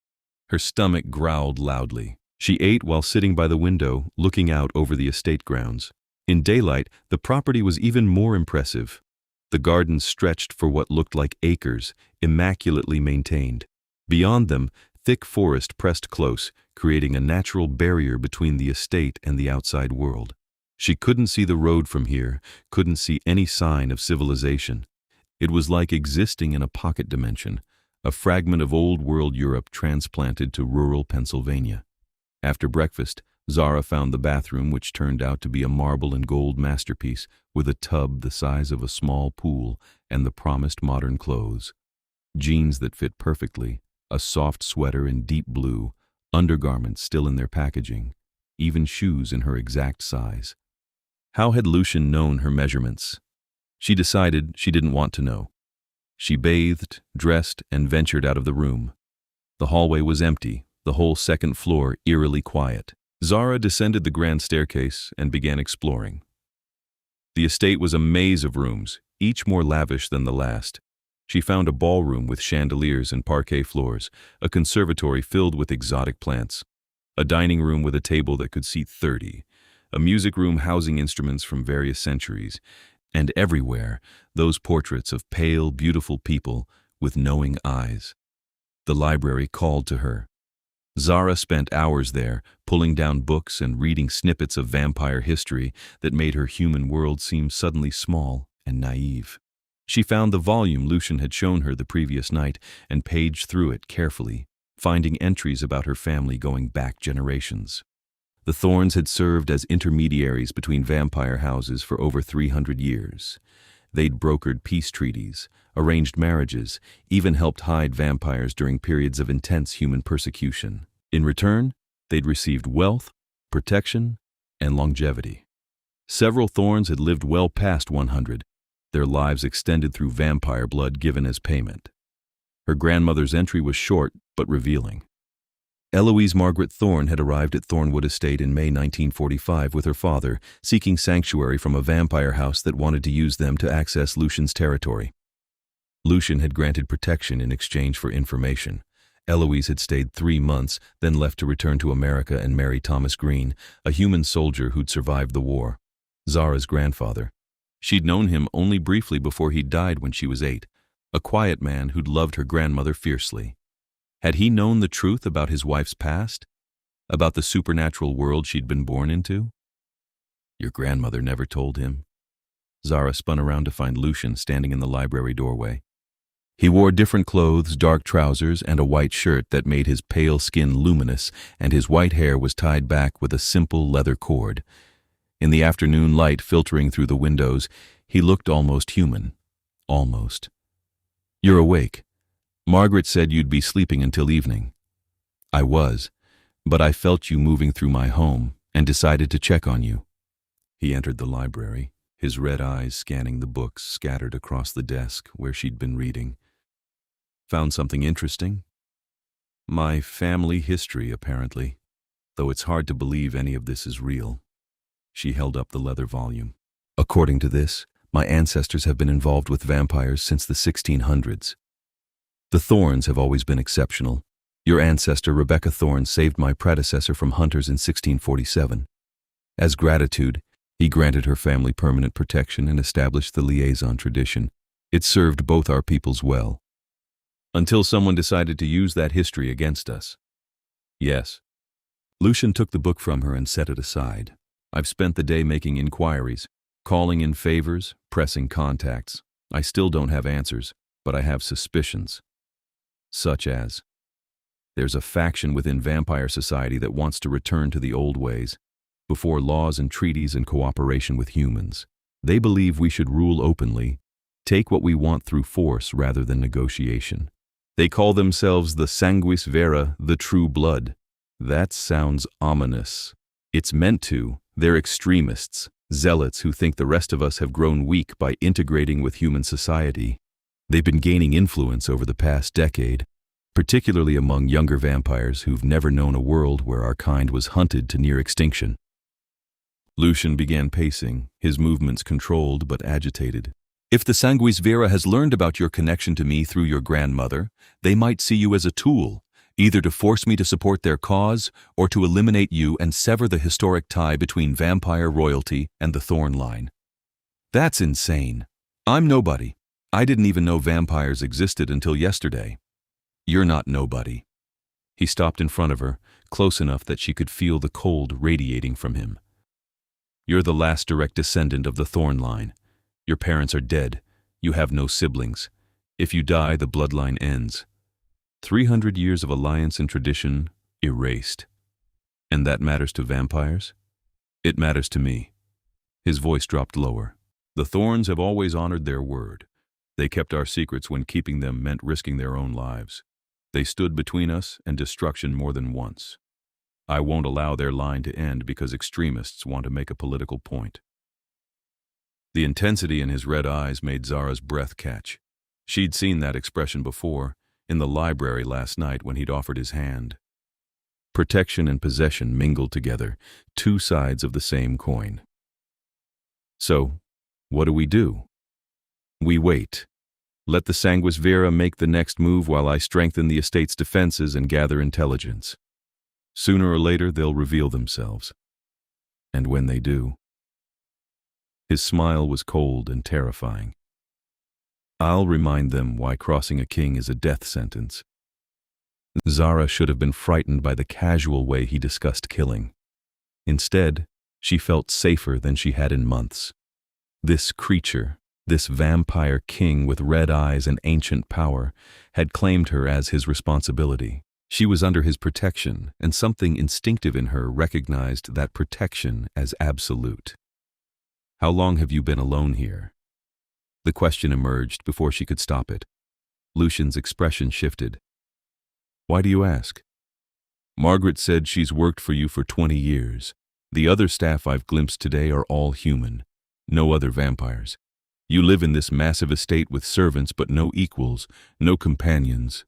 Her stomach growled loudly. She ate while sitting by the window, looking out over the estate grounds. In daylight, the property was even more impressive. The gardens stretched for what looked like acres, immaculately maintained. Beyond them, thick forest pressed close, creating a natural barrier between the estate and the outside world. She couldn't see the road from here, couldn't see any sign of civilization. It was like existing in a pocket dimension, a fragment of old-world Europe transplanted to rural Pennsylvania. After breakfast, Zara found the bathroom, which turned out to be a marble and gold masterpiece with a tub the size of a small pool and the promised modern clothes. Jeans that fit perfectly, a soft sweater in deep blue, undergarments still in their packaging, even shoes in her exact size. How had Lucian known her measurements? She decided she didn't want to know. She bathed, dressed, and ventured out of the room. The hallway was empty, the whole second floor eerily quiet. Zara descended the grand staircase and began exploring. The estate was a maze of rooms, each more lavish than the last. She found a ballroom with chandeliers and parquet floors, a conservatory filled with exotic plants, a dining room with a table that could seat 30, a music room housing instruments from various centuries, and everywhere those portraits of pale, beautiful people with knowing eyes. The library called to her. Zara spent hours there, pulling down books and reading snippets of vampire history that made her human world seem suddenly small and naive. She found the volume Lucian had shown her the previous night and paged through it carefully, finding entries about her family going back generations. The Thornes had served as intermediaries between vampire houses for over 300 years. They'd brokered peace treaties, arranged marriages, even helped hide vampires during periods of intense human persecution. In return, they'd received wealth, protection, and longevity. Several Thornes had lived well past 100, their lives extended through vampire blood given as payment. Her grandmother's entry was short but revealing. Eloise Margaret Thorne had arrived at Thornwood Estate in May 1945 with her father, seeking sanctuary from a vampire house that wanted to use them to access Lucian's territory. Lucian had granted protection in exchange for information. Eloise had stayed 3 months, then left to return to America and marry Thomas Green, a human soldier who'd survived the war. Zara's grandfather. She'd known him only briefly before he died when she was 8, a quiet man who'd loved her grandmother fiercely. Had he known the truth about his wife's past? About the supernatural world she'd been born into? Your grandmother never told him. Zara spun around to find Lucian standing in the library doorway. He wore different clothes, dark trousers, and a white shirt that made his pale skin luminous, and his white hair was tied back with a simple leather cord. In the afternoon light filtering through the windows, he looked almost human. Almost. You're awake. Margaret said you'd be sleeping until evening. I was, but I felt you moving through my home and decided to check on you. He entered the library, his red eyes scanning the books scattered across the desk where she'd been reading. Found something interesting? My family history, apparently, though it's hard to believe any of this is real. She held up the leather volume. According to this, my ancestors have been involved with vampires since the 1600s. The Thornes have always been exceptional. Your ancestor, Rebecca Thorne, saved my predecessor from hunters in 1647. As gratitude, he granted her family permanent protection and established the liaison tradition. It served both our peoples well. Until someone decided to use that history against us. Yes. Lucian took the book from her and set it aside. I've spent the day making inquiries, calling in favors, pressing contacts. I still don't have answers, but I have suspicions. Such as, there's a faction within vampire society that wants to return to the old ways, before laws and treaties and cooperation with humans. They believe we should rule openly, take what we want through force rather than negotiation. They call themselves the sanguis vera, the true blood. That sounds ominous. It's meant to. They're extremists, zealots who think the rest of us have grown weak by integrating with human society. They've been gaining influence over the past decade, particularly among younger vampires who've never known a world where our kind was hunted to near extinction. Lucian began pacing, his movements controlled but agitated. If the sanguis vera has learned about your connection to me through your grandmother, they might see you as a tool, either to force me to support their cause or to eliminate you and sever the historic tie between vampire royalty and the Thorne line. That's insane. I'm nobody. I didn't even know vampires existed until yesterday. You're not nobody. He stopped in front of her, close enough that she could feel the cold radiating from him. You're the last direct descendant of the Thorne line. Your parents are dead. You have no siblings. If you die, the bloodline ends. 300 years of alliance and tradition erased. And that matters to vampires? It matters to me. His voice dropped lower. The Thornes have always honored their word. They kept our secrets when keeping them meant risking their own lives. They stood between us and destruction more than once. I won't allow their line to end because extremists want to make a political point. The intensity in his red eyes made Zara's breath catch. She'd seen that expression before, in the library last night when he'd offered his hand. Protection and possession mingled together, two sides of the same coin. So, what do? We wait. Let the sanguis vera make the next move while I strengthen the estate's defenses and gather intelligence. Sooner or later, they'll reveal themselves. And when they do... His smile was cold and terrifying. I'll remind them why crossing a king is a death sentence. Zara should have been frightened by the casual way he discussed killing. Instead, she felt safer than she had in months. This creature, this vampire king with red eyes and ancient power, had claimed her as his responsibility. She was under his protection, and something instinctive in her recognized that protection as absolute. How long have you been alone here? The question emerged before she could stop it. Lucian's expression shifted. Why do you ask? Margaret said she's worked for you for 20 years. The other staff I've glimpsed today are all human. No other vampires. You live in this massive estate with servants but no equals, no companions.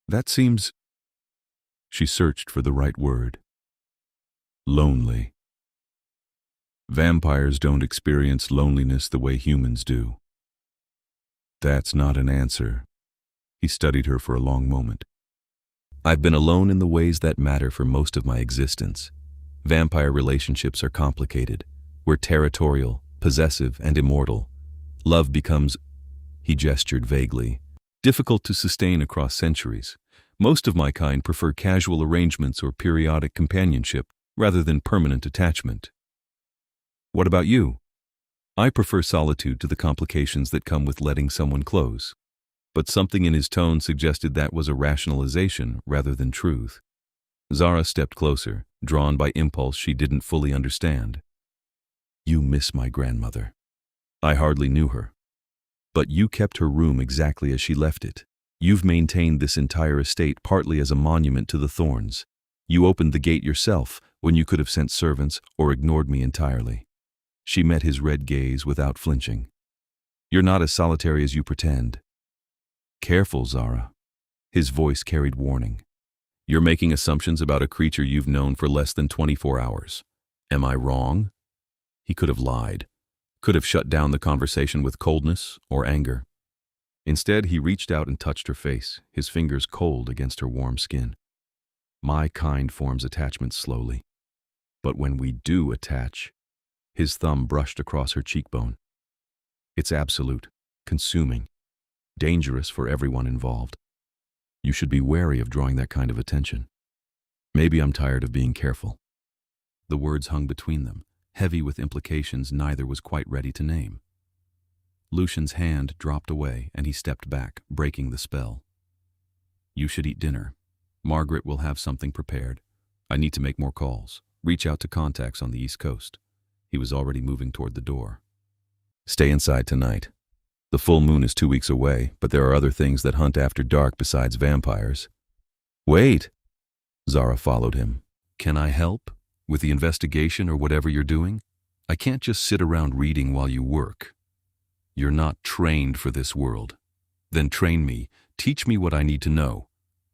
That seems... She searched for the right word. Lonely. Vampires don't experience loneliness the way humans do. That's not an answer. He studied her for a long moment. I've been alone in the ways that matter for most of my existence. Vampire relationships are complicated. We're territorial, possessive, and immortal. Love becomes, he gestured vaguely, difficult to sustain across centuries. Most of my kind prefer casual arrangements or periodic companionship rather than permanent attachment. What about you? I prefer solitude to the complications that come with letting someone close. But something in his tone suggested that was a rationalization rather than truth. Zara stepped closer, drawn by impulse she didn't fully understand. You miss my grandmother. I hardly knew her. But you kept her room exactly as she left it. You've maintained this entire estate partly as a monument to the Thornes. You opened the gate yourself when you could have sent servants or ignored me entirely. She met his red gaze without flinching. You're not as solitary as you pretend. Careful, Zara. His voice carried warning. You're making assumptions about a creature you've known for less than 24 hours. Am I wrong? He could have lied, could have shut down the conversation with coldness or anger. Instead, he reached out and touched her face, his fingers cold against her warm skin. My kind forms attachment slowly. But when we do attach, his thumb brushed across her cheekbone. It's absolute, consuming, dangerous for everyone involved. You should be wary of drawing that kind of attention. Maybe I'm tired of being careful. The words hung between them, heavy with implications neither was quite ready to name. Lucian's hand dropped away and he stepped back, breaking the spell. You should eat dinner. Margaret will have something prepared. I need to make more calls. Reach out to contacts on the East Coast. He was already moving toward the door. Stay inside tonight. The full moon is 2 weeks away, but there are other things that hunt after dark besides vampires. Wait! Zara followed him. Can I help? With the investigation or whatever you're doing? I can't just sit around reading while you work. You're not trained for this world. Then train me. Teach me what I need to know.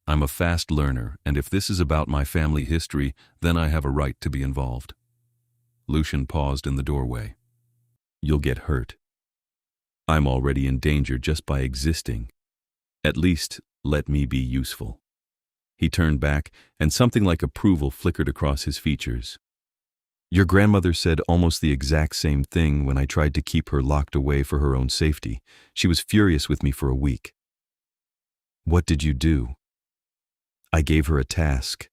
I'm a fast learner, and if this is about my family history, then I have a right to be involved. Lucian paused in the doorway. You'll get hurt. I'm already in danger just by existing. At least, let me be useful. He turned back, and something like approval flickered across his features. Your grandmother said almost the exact same thing when I tried to keep her locked away for her own safety. She was furious with me for a week. What did you do? I gave her a task.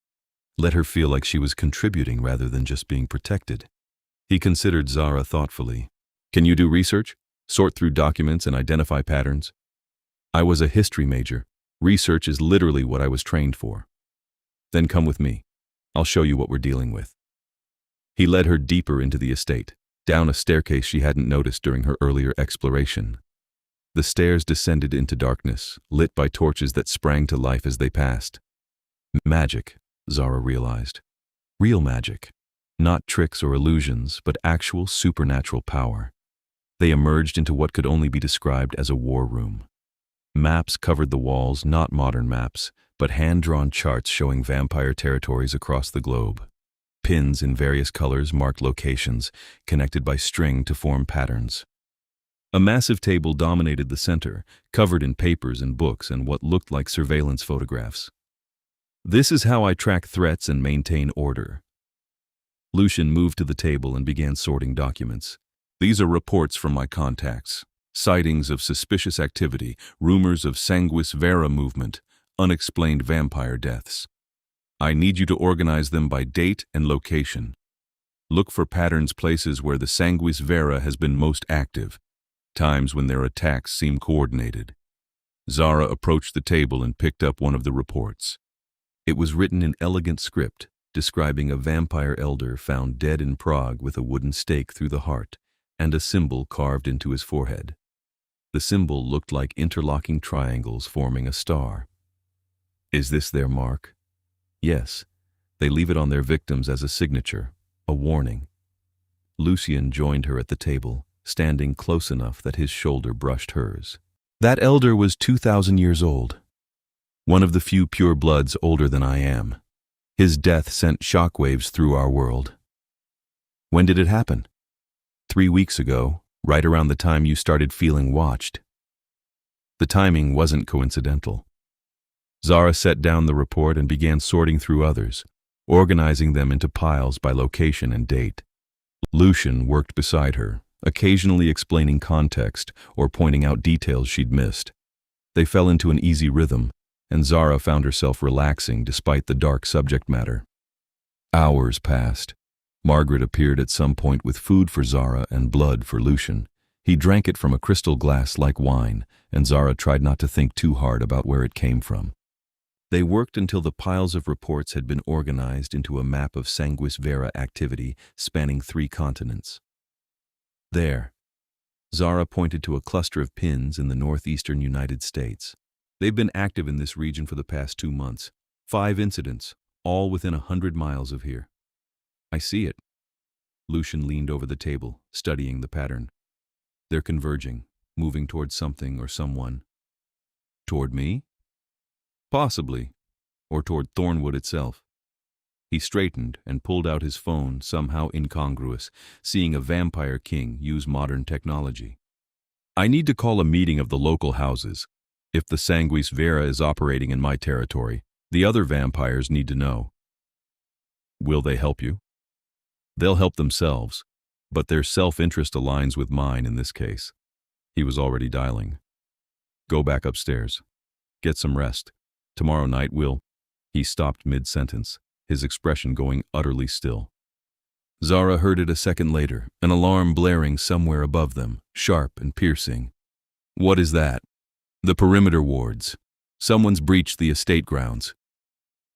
Let her feel like she was contributing rather than just being protected. He considered Zara thoughtfully. Can you do research? Sort through documents and identify patterns? I was a history major. Research is literally what I was trained for. Then come with me. I'll show you what we're dealing with. He led her deeper into the estate, down a staircase she hadn't noticed during her earlier exploration. The stairs descended into darkness, lit by torches that sprang to life as they passed. Magic, Zara realized. Real magic. Not tricks or illusions, but actual supernatural power. They emerged into what could only be described as a war room. Maps covered the walls, not modern maps, but hand-drawn charts showing vampire territories across the globe. Pins in various colors marked locations, connected by string to form patterns. A massive table dominated the center, covered in papers and books and what looked like surveillance photographs. This is how I track threats and maintain order. Lucian moved to the table and began sorting documents. These are reports from my contacts. Sightings of suspicious activity, rumors of sanguis vera movement, unexplained vampire deaths. I need you to organize them by date and location. Look for patterns, places where the sanguis vera has been most active, times when their attacks seem coordinated. Zara approached the table and picked up one of the reports. It was written in elegant script, describing a vampire elder found dead in Prague with a wooden stake through the heart and a symbol carved into his forehead. The symbol looked like interlocking triangles forming a star. Is this their mark? Yes. They leave it on their victims as a signature, a warning. Lucian joined her at the table, standing close enough that his shoulder brushed hers. That elder was 2,000 years old. One of the few pure bloods older than I am. His death sent shockwaves through our world. When did it happen? 3 weeks ago, right around the time you started feeling watched. The timing wasn't coincidental. Zara set down the report and began sorting through others, organizing them into piles by location and date. Lucian worked beside her, occasionally explaining context or pointing out details she'd missed. They fell into an easy rhythm, and Zara found herself relaxing despite the dark subject matter. Hours passed. Margaret appeared at some point with food for Zara and blood for Lucian. He drank it from a crystal glass like wine, and Zara tried not to think too hard about where it came from. They worked until the piles of reports had been organized into a map of sanguis vera activity spanning 3 continents. There, Zara pointed to a cluster of pins in the northeastern United States. They've been active in this region for the past 2 months. 5 incidents, all within 100 miles of here. I see it. Lucian leaned over the table, studying the pattern. They're converging, moving toward something or someone. Toward me? Possibly, or toward Thornwood itself. He straightened and pulled out his phone, somehow incongruous, seeing a vampire king use modern technology. I need to call a meeting of the local houses. If the sanguis vera is operating in my territory, the other vampires need to know. Will they help you? They'll help themselves, but their self-interest aligns with mine in this case. He was already dialing. Go back upstairs. Get some rest. Tomorrow night we'll... He stopped mid-sentence, his expression going utterly still. Zara heard it a second later, an alarm blaring somewhere above them, sharp and piercing. What is that? The perimeter wards. Someone's breached the estate grounds.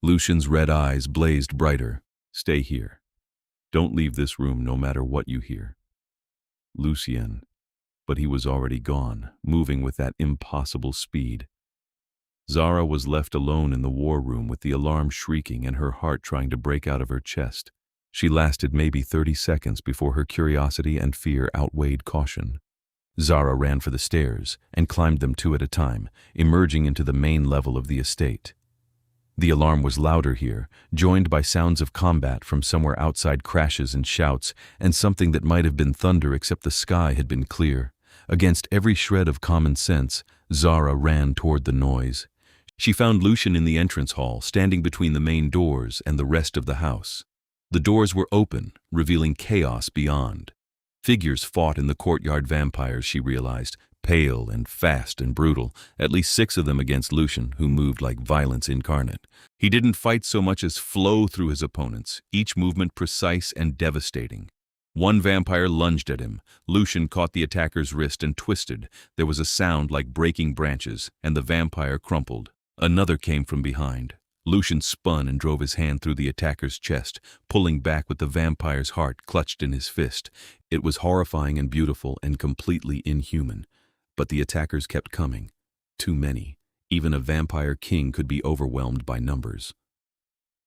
Lucian's red eyes blazed brighter. Stay here. Don't leave this room no matter what you hear. Lucian. but he was already gone, moving with that impossible speed. Zara was left alone in the war room with the alarm shrieking and her heart trying to break out of her chest. She lasted maybe 30 seconds before her curiosity and fear outweighed caution. Zara ran for the stairs and climbed them two at a time, emerging into the main level of the estate. The alarm was louder here, joined by sounds of combat from somewhere outside, crashes and shouts, and something that might have been thunder except the sky had been clear. Against every shred of common sense, Zara ran toward the noise. She found Lucian in the entrance hall, standing between the main doors and the rest of the house. The doors were open, revealing chaos beyond. Figures fought in the courtyard, vampires, she realized, pale and fast and brutal, at least 6 of them against Lucian, who moved like violence incarnate. He didn't fight so much as flow through his opponents, each movement precise and devastating. One vampire lunged at him. Lucian caught the attacker's wrist and twisted. There was a sound like breaking branches, and the vampire crumpled. Another came from behind. Lucian spun and drove his hand through the attacker's chest, pulling back with the vampire's heart clutched in his fist. It was horrifying and beautiful and completely inhuman. But the attackers kept coming. Too many. Even a vampire king could be overwhelmed by numbers.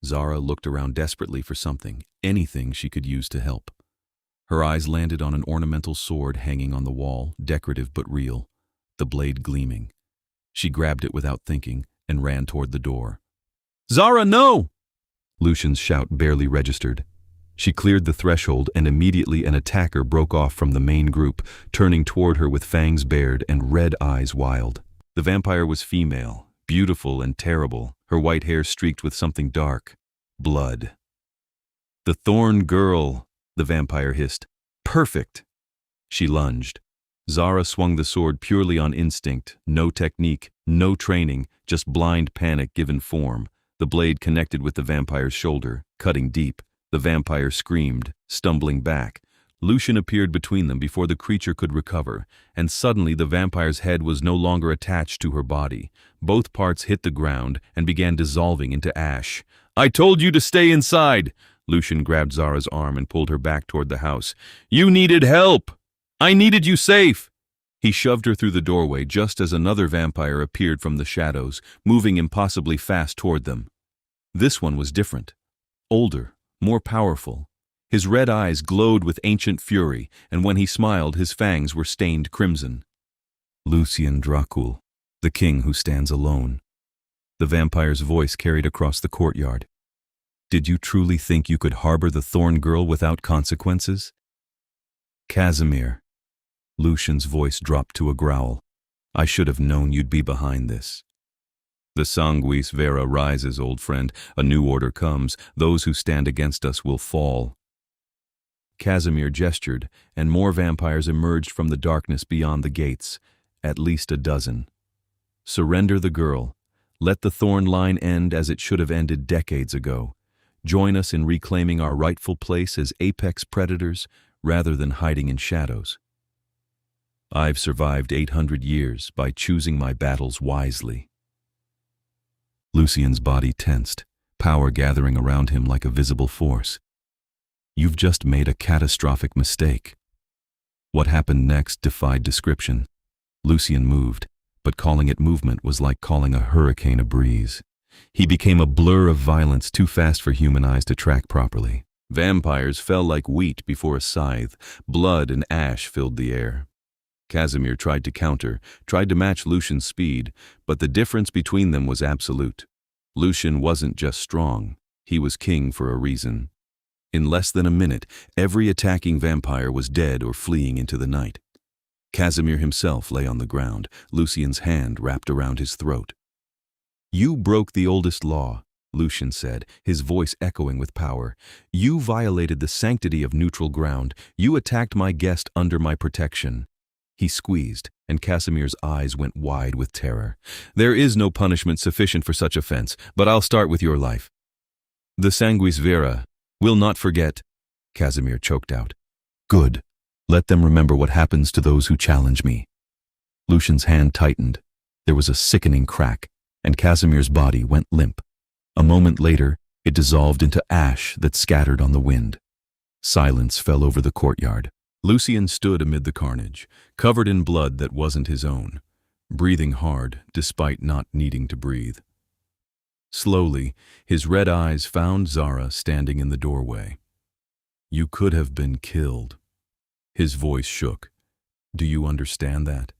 Zara looked around desperately for something, anything she could use to help. Her eyes landed on an ornamental sword hanging on the wall, decorative but real, the blade gleaming. She grabbed it without thinking and ran toward the door. "Zara, no!" Lucian's shout barely registered. She cleared the threshold, and immediately an attacker broke off from the main group, turning toward her with fangs bared and red eyes wild. The vampire was female, beautiful and terrible, her white hair streaked with something dark. Blood. "The Thorne girl," the vampire hissed. "Perfect!" She lunged. Zara swung the sword purely on instinct, no technique, no training, just blind panic given form. The blade connected with the vampire's shoulder, cutting deep. The vampire screamed, stumbling back. Lucian appeared between them before the creature could recover, and suddenly the vampire's head was no longer attached to her body. Both parts hit the ground and began dissolving into ash. "I told you to stay inside!" Lucian grabbed Zara's arm and pulled her back toward the house. "You needed help! I needed you safe!" He shoved her through the doorway just as another vampire appeared from the shadows, moving impossibly fast toward them. This one was different. Older, more powerful. His red eyes glowed with ancient fury, and when he smiled, his fangs were stained crimson. "Lucian Dracul, the king who stands alone." The vampire's voice carried across the courtyard. "Did you truly think you could harbor the Thorne girl without consequences?" "Casimir." Lucian's voice dropped to a growl. "I should have known you'd be behind this." "The sanguis vera rises, old friend. A new order comes. Those who stand against us will fall." Casimir gestured, and more vampires emerged from the darkness beyond the gates, at least a dozen. "Surrender the girl. Let the Thorne line end as it should have ended decades ago. Join us in reclaiming our rightful place as apex predators rather than hiding in shadows. I've survived 800 years by choosing my battles wisely." Lucian's body tensed, power gathering around him like a visible force. "You've just made a catastrophic mistake." What happened next defied description. Lucian moved, but calling it movement was like calling a hurricane a breeze. He became a blur of violence too fast for human eyes to track properly. Vampires fell like wheat before a scythe. Blood and ash filled the air. Casimir tried to counter, tried to match Lucian's speed, but the difference between them was absolute. Lucian wasn't just strong, he was king for a reason. In less than a minute, every attacking vampire was dead or fleeing into the night. Casimir himself lay on the ground, Lucian's hand wrapped around his throat. "You broke the oldest law," Lucian said, his voice echoing with power. "You violated the sanctity of neutral ground. You attacked my guest under my protection." He squeezed, and Casimir's eyes went wide with terror. "There is no punishment sufficient for such offense, but I'll start with your life." "The sanguis vera will not forget," Casimir choked out. "Good. Let them remember what happens to those who challenge me." Lucian's hand tightened. There was a sickening crack, and Casimir's body went limp. A moment later, it dissolved into ash that scattered on the wind. Silence fell over the courtyard. Lucian stood amid the carnage, covered in blood that wasn't his own, breathing hard despite not needing to breathe. Slowly, his red eyes found Zara standing in the doorway. "You could have been killed." His voice shook. "Do you understand that?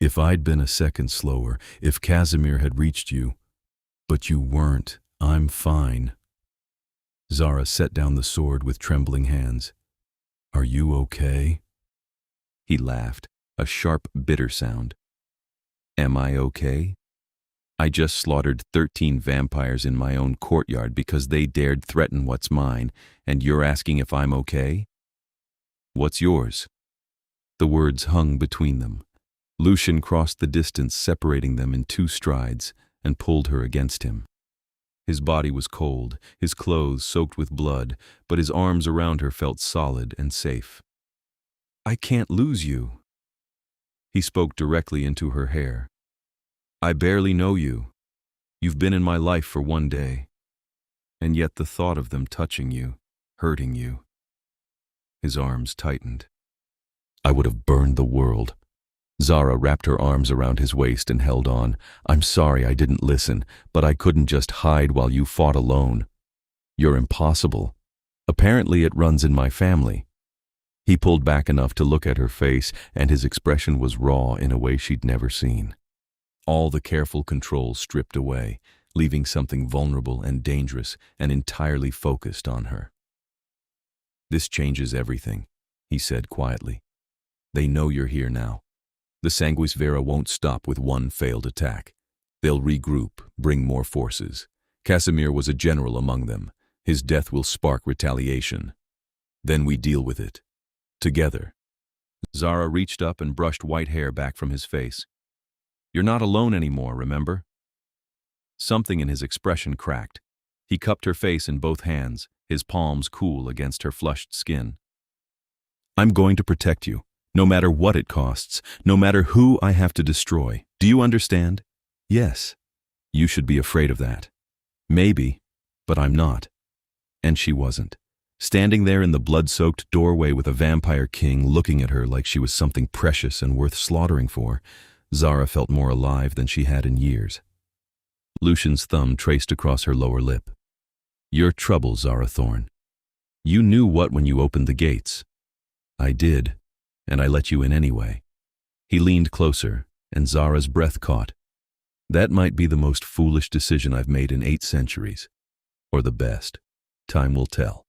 If I'd been a second slower, if Casimir had reached you, but you weren't, I'm fine." Zara set down the sword with trembling hands. "Are you okay?" He laughed, a sharp, bitter sound. "Am I okay? I just slaughtered 13 vampires in my own courtyard because they dared threaten what's mine, and you're asking if I'm okay? What's yours?" The words hung between them. Lucian crossed the distance separating them in 2 strides and pulled her against him. His body was cold, his clothes soaked with blood, but his arms around her felt solid and safe. "I can't lose you." He spoke directly into her hair. "I barely know you. You've been in my life for 1 day. And yet the thought of them touching you, hurting you." His arms tightened. "I would have burned the world." Zara wrapped her arms around his waist and held on. "I'm sorry I didn't listen, but I couldn't just hide while you fought alone. You're impossible. Apparently it runs in my family." He pulled back enough to look at her face, and his expression was raw in a way she'd never seen. All the careful control stripped away, leaving something vulnerable and dangerous and entirely focused on her. "This changes everything," he said quietly. "They know you're here now. The Sanguis Vera won't stop with 1 failed attack. They'll regroup, bring more forces. Casimir was a general among them. His death will spark retaliation. Then we deal with it. Together." Zara reached up and brushed white hair back from his face. "You're not alone anymore, remember?" Something in his expression cracked. He cupped her face in both hands, his palms cool against her flushed skin. "I'm going to protect you. No matter what it costs, no matter who I have to destroy. Do you understand?" "Yes." "You should be afraid of that." "Maybe, but I'm not." And she wasn't. Standing there in the blood-soaked doorway with a vampire king looking at her like she was something precious and worth slaughtering for, Zara felt more alive than she had in years. Lucian's thumb traced across her lower lip. "Your trouble, Zara Thorne. You knew what when you opened the gates." "I did. And I let you in anyway." He leaned closer, and Zara's breath caught. "That might be the most foolish decision I've made in 8 centuries. Or the best. Time will tell."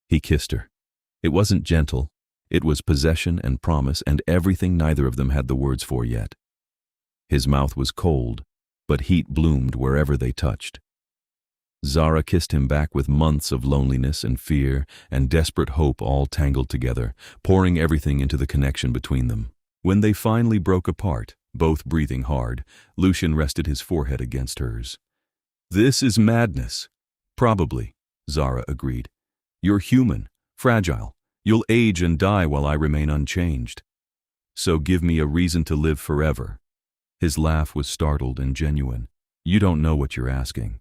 He kissed her. It wasn't gentle. It was possession and promise and everything neither of them had the words for yet. His mouth was cold, but heat bloomed wherever they touched. Zara kissed him back with months of loneliness and fear and desperate hope all tangled together, pouring everything into the connection between them. When they finally broke apart, both breathing hard, Lucian rested his forehead against hers. "This is madness." "Probably," Zara agreed. "You're human, fragile. You'll age and die while I remain unchanged. So give me a reason to live forever." His laugh was startled and genuine. "You don't know what you're asking."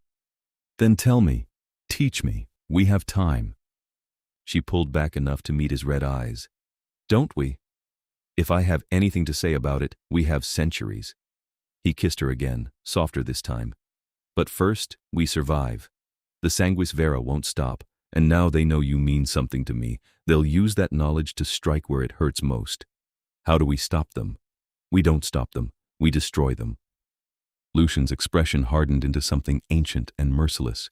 "Then tell me. Teach me. We have time." She pulled back enough to meet his red eyes. "Don't we? If I have anything to say about it, we have centuries." He kissed her again, softer this time. "But first, we survive. The Sanguis Vera won't stop, and now they know you mean something to me. They'll use that knowledge to strike where it hurts most. How do we stop them? We don't stop them. We destroy them." Lucian's expression hardened into something ancient and merciless.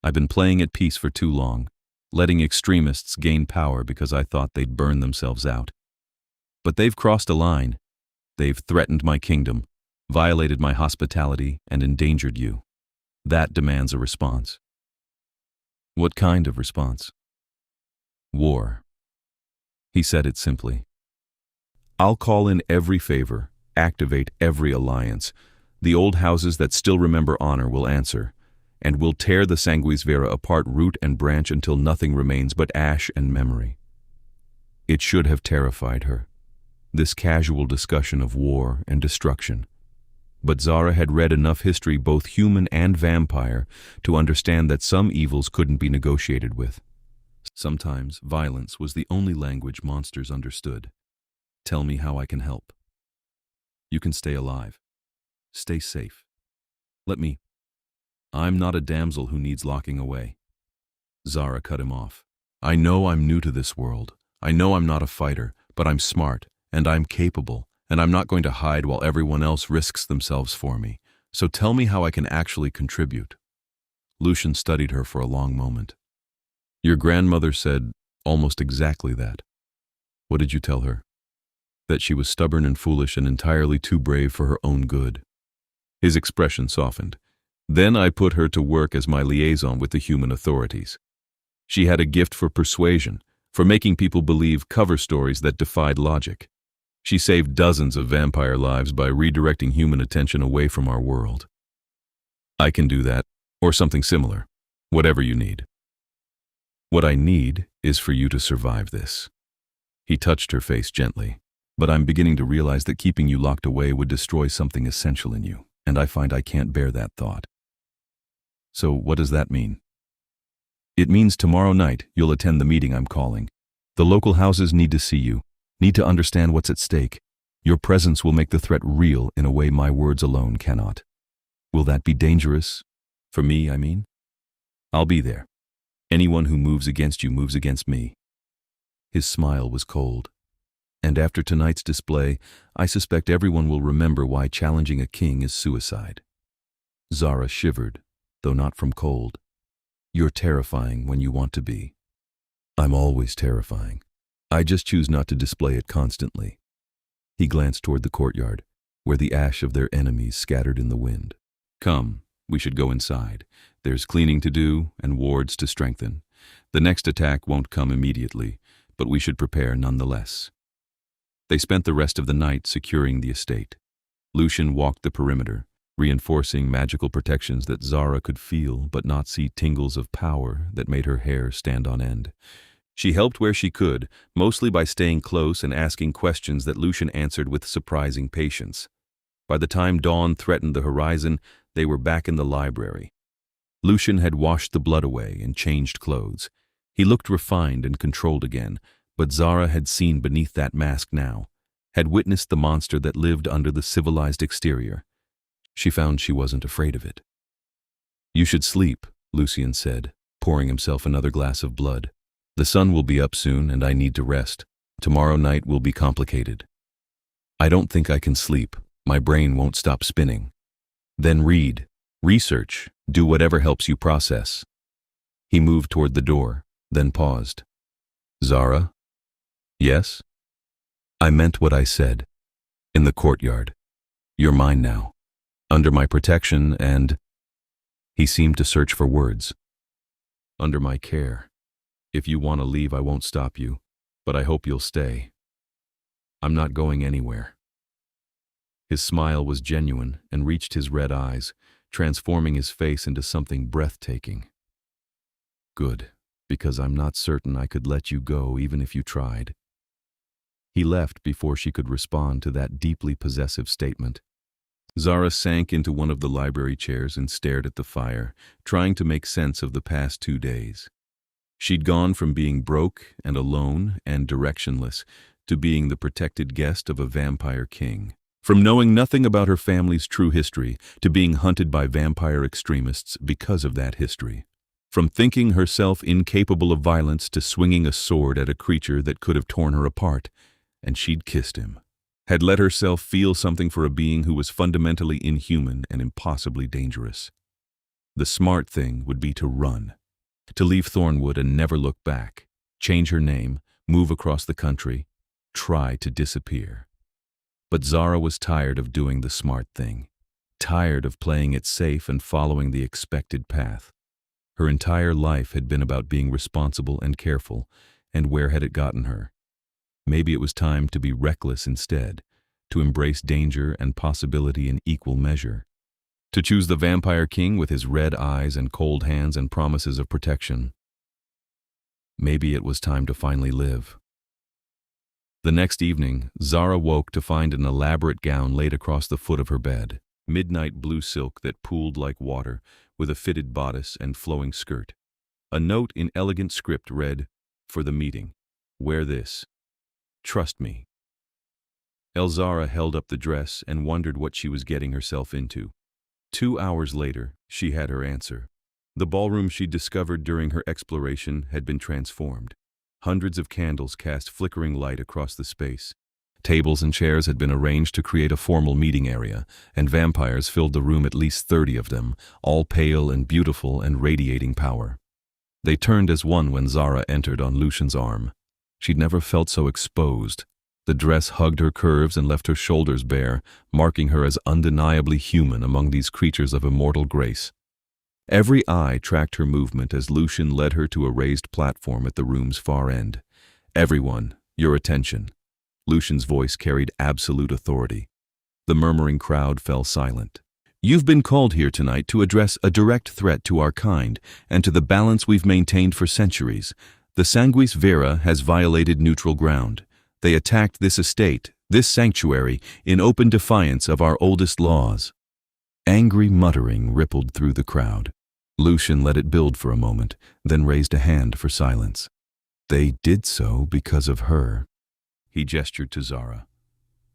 "I've been playing at peace for too long, letting extremists gain power because I thought they'd burn themselves out. But they've crossed a line. They've threatened my kingdom, violated my hospitality, and endangered you. That demands a response." "What kind of response?" "War." He said it simply. "I'll call in every favor, activate every alliance. The old houses that still remember honor will answer, and we'll tear the Sanguis Vera apart root and branch until nothing remains but ash and memory." It should have terrified her, this casual discussion of war and destruction. But Zara had read enough history, both human and vampire, to understand that some evils couldn't be negotiated with. Sometimes violence was the only language monsters understood. Tell me how I can help. You can stay alive. Stay safe. Let me. I'm not a damsel who needs locking away. Zara cut him off. I know I'm new to this world. I know I'm not a fighter, but I'm smart, and I'm capable, and I'm not going to hide while everyone else risks themselves for me. So tell me how I can actually contribute. Lucian studied her for a long moment. Your grandmother said almost exactly that. What did you tell her? That she was stubborn and foolish and entirely too brave for her own good. His expression softened. Then I put her to work as my liaison with the human authorities. She had a gift for persuasion, for making people believe cover stories that defied logic. She saved dozens of vampire lives by redirecting human attention away from our world. I can do that, or something similar, whatever you need. What I need is for you to survive this. He touched her face gently. But I'm beginning to realize that keeping you locked away would destroy something essential in you, and I find I can't bear that thought. So what does that mean? It means tomorrow night you'll attend the meeting I'm calling. The local houses need to see you, need to understand what's at stake. Your presence will make the threat real in a way my words alone cannot. Will that be dangerous? For me, I mean? I'll be there. Anyone who moves against you moves against me. His smile was cold. And after tonight's display, I suspect everyone will remember why challenging a king is suicide. Zara shivered, though not from cold. You're terrifying when you want to be. I'm always terrifying. I just choose not to display it constantly. He glanced toward the courtyard, where the ash of their enemies scattered in the wind. Come, we should go inside. There's cleaning to do and wards to strengthen. The next attack won't come immediately, but we should prepare nonetheless. They spent the rest of the night securing the estate. Lucian walked the perimeter, reinforcing magical protections that Zara could feel but not see tingles of power that made her hair stand on end. She helped where she could, mostly by staying close and asking questions that Lucian answered with surprising patience. By the time dawn threatened the horizon, they were back in the library. Lucian had washed the blood away and changed clothes. He looked refined and controlled again, but Zara had seen beneath that mask now, had witnessed the monster that lived under the civilized exterior. She found she wasn't afraid of it. You should sleep, Lucian said, pouring himself another glass of blood. The sun will be up soon and I need to rest. Tomorrow night will be complicated. I don't think I can sleep. My brain won't stop spinning. Then read, research, do whatever helps you process. He moved toward the door, then paused. Zara? Yes? I meant what I said. In the courtyard. You're mine now. Under my protection and... He seemed to search for words. Under my care. If you want to leave, I won't stop you, but I hope you'll stay. I'm not going anywhere. His smile was genuine and reached his red eyes, transforming his face into something breathtaking. Good, because I'm not certain I could let you go even if you tried. He left before she could respond to that deeply possessive statement. Zara sank into one of the library chairs and stared at the fire, trying to make sense of the past 2 days. She'd gone from being broke and alone and directionless to being the protected guest of a vampire king. From knowing nothing about her family's true history to being hunted by vampire extremists because of that history. From thinking herself incapable of violence to swinging a sword at a creature that could have torn her apart. And she'd kissed him. Had let herself feel something for a being who was fundamentally inhuman and impossibly dangerous. The smart thing would be to run. To leave Thornwood and never look back. Change her name, move across the country, try to disappear. But Zara was tired of doing the smart thing. Tired of playing it safe and following the expected path. Her entire life had been about being responsible and careful, and where had it gotten her? Maybe it was time to be reckless instead, to embrace danger and possibility in equal measure. To choose the vampire king with his red eyes and cold hands and promises of protection. Maybe it was time to finally live. The next evening, Zara woke to find an elaborate gown laid across the foot of her bed, midnight blue silk that pooled like water, with a fitted bodice and flowing skirt. A note in elegant script read, "For the meeting. Wear this. Trust me." Zara held up the dress and wondered what she was getting herself into. 2 hours later, she had her answer. The ballroom she'd discovered during her exploration had been transformed. Hundreds of candles cast flickering light across the space. Tables and chairs had been arranged to create a formal meeting area, and vampires filled the room, at least 30 of them, all pale and beautiful and radiating power. They turned as one when Zara entered on Lucian's arm. She'd never felt so exposed. The dress hugged her curves and left her shoulders bare, marking her as undeniably human among these creatures of immortal grace. Every eye tracked her movement as Lucian led her to a raised platform at the room's far end. "Everyone, your attention." Lucian's voice carried absolute authority. The murmuring crowd fell silent. "You've been called here tonight to address a direct threat to our kind and to the balance we've maintained for centuries. The Sanguis Vera has violated neutral ground. They attacked this estate, this sanctuary, in open defiance of our oldest laws." Angry muttering rippled through the crowd. Lucian let it build for a moment, then raised a hand for silence. "They did so because of her." He gestured to Zara.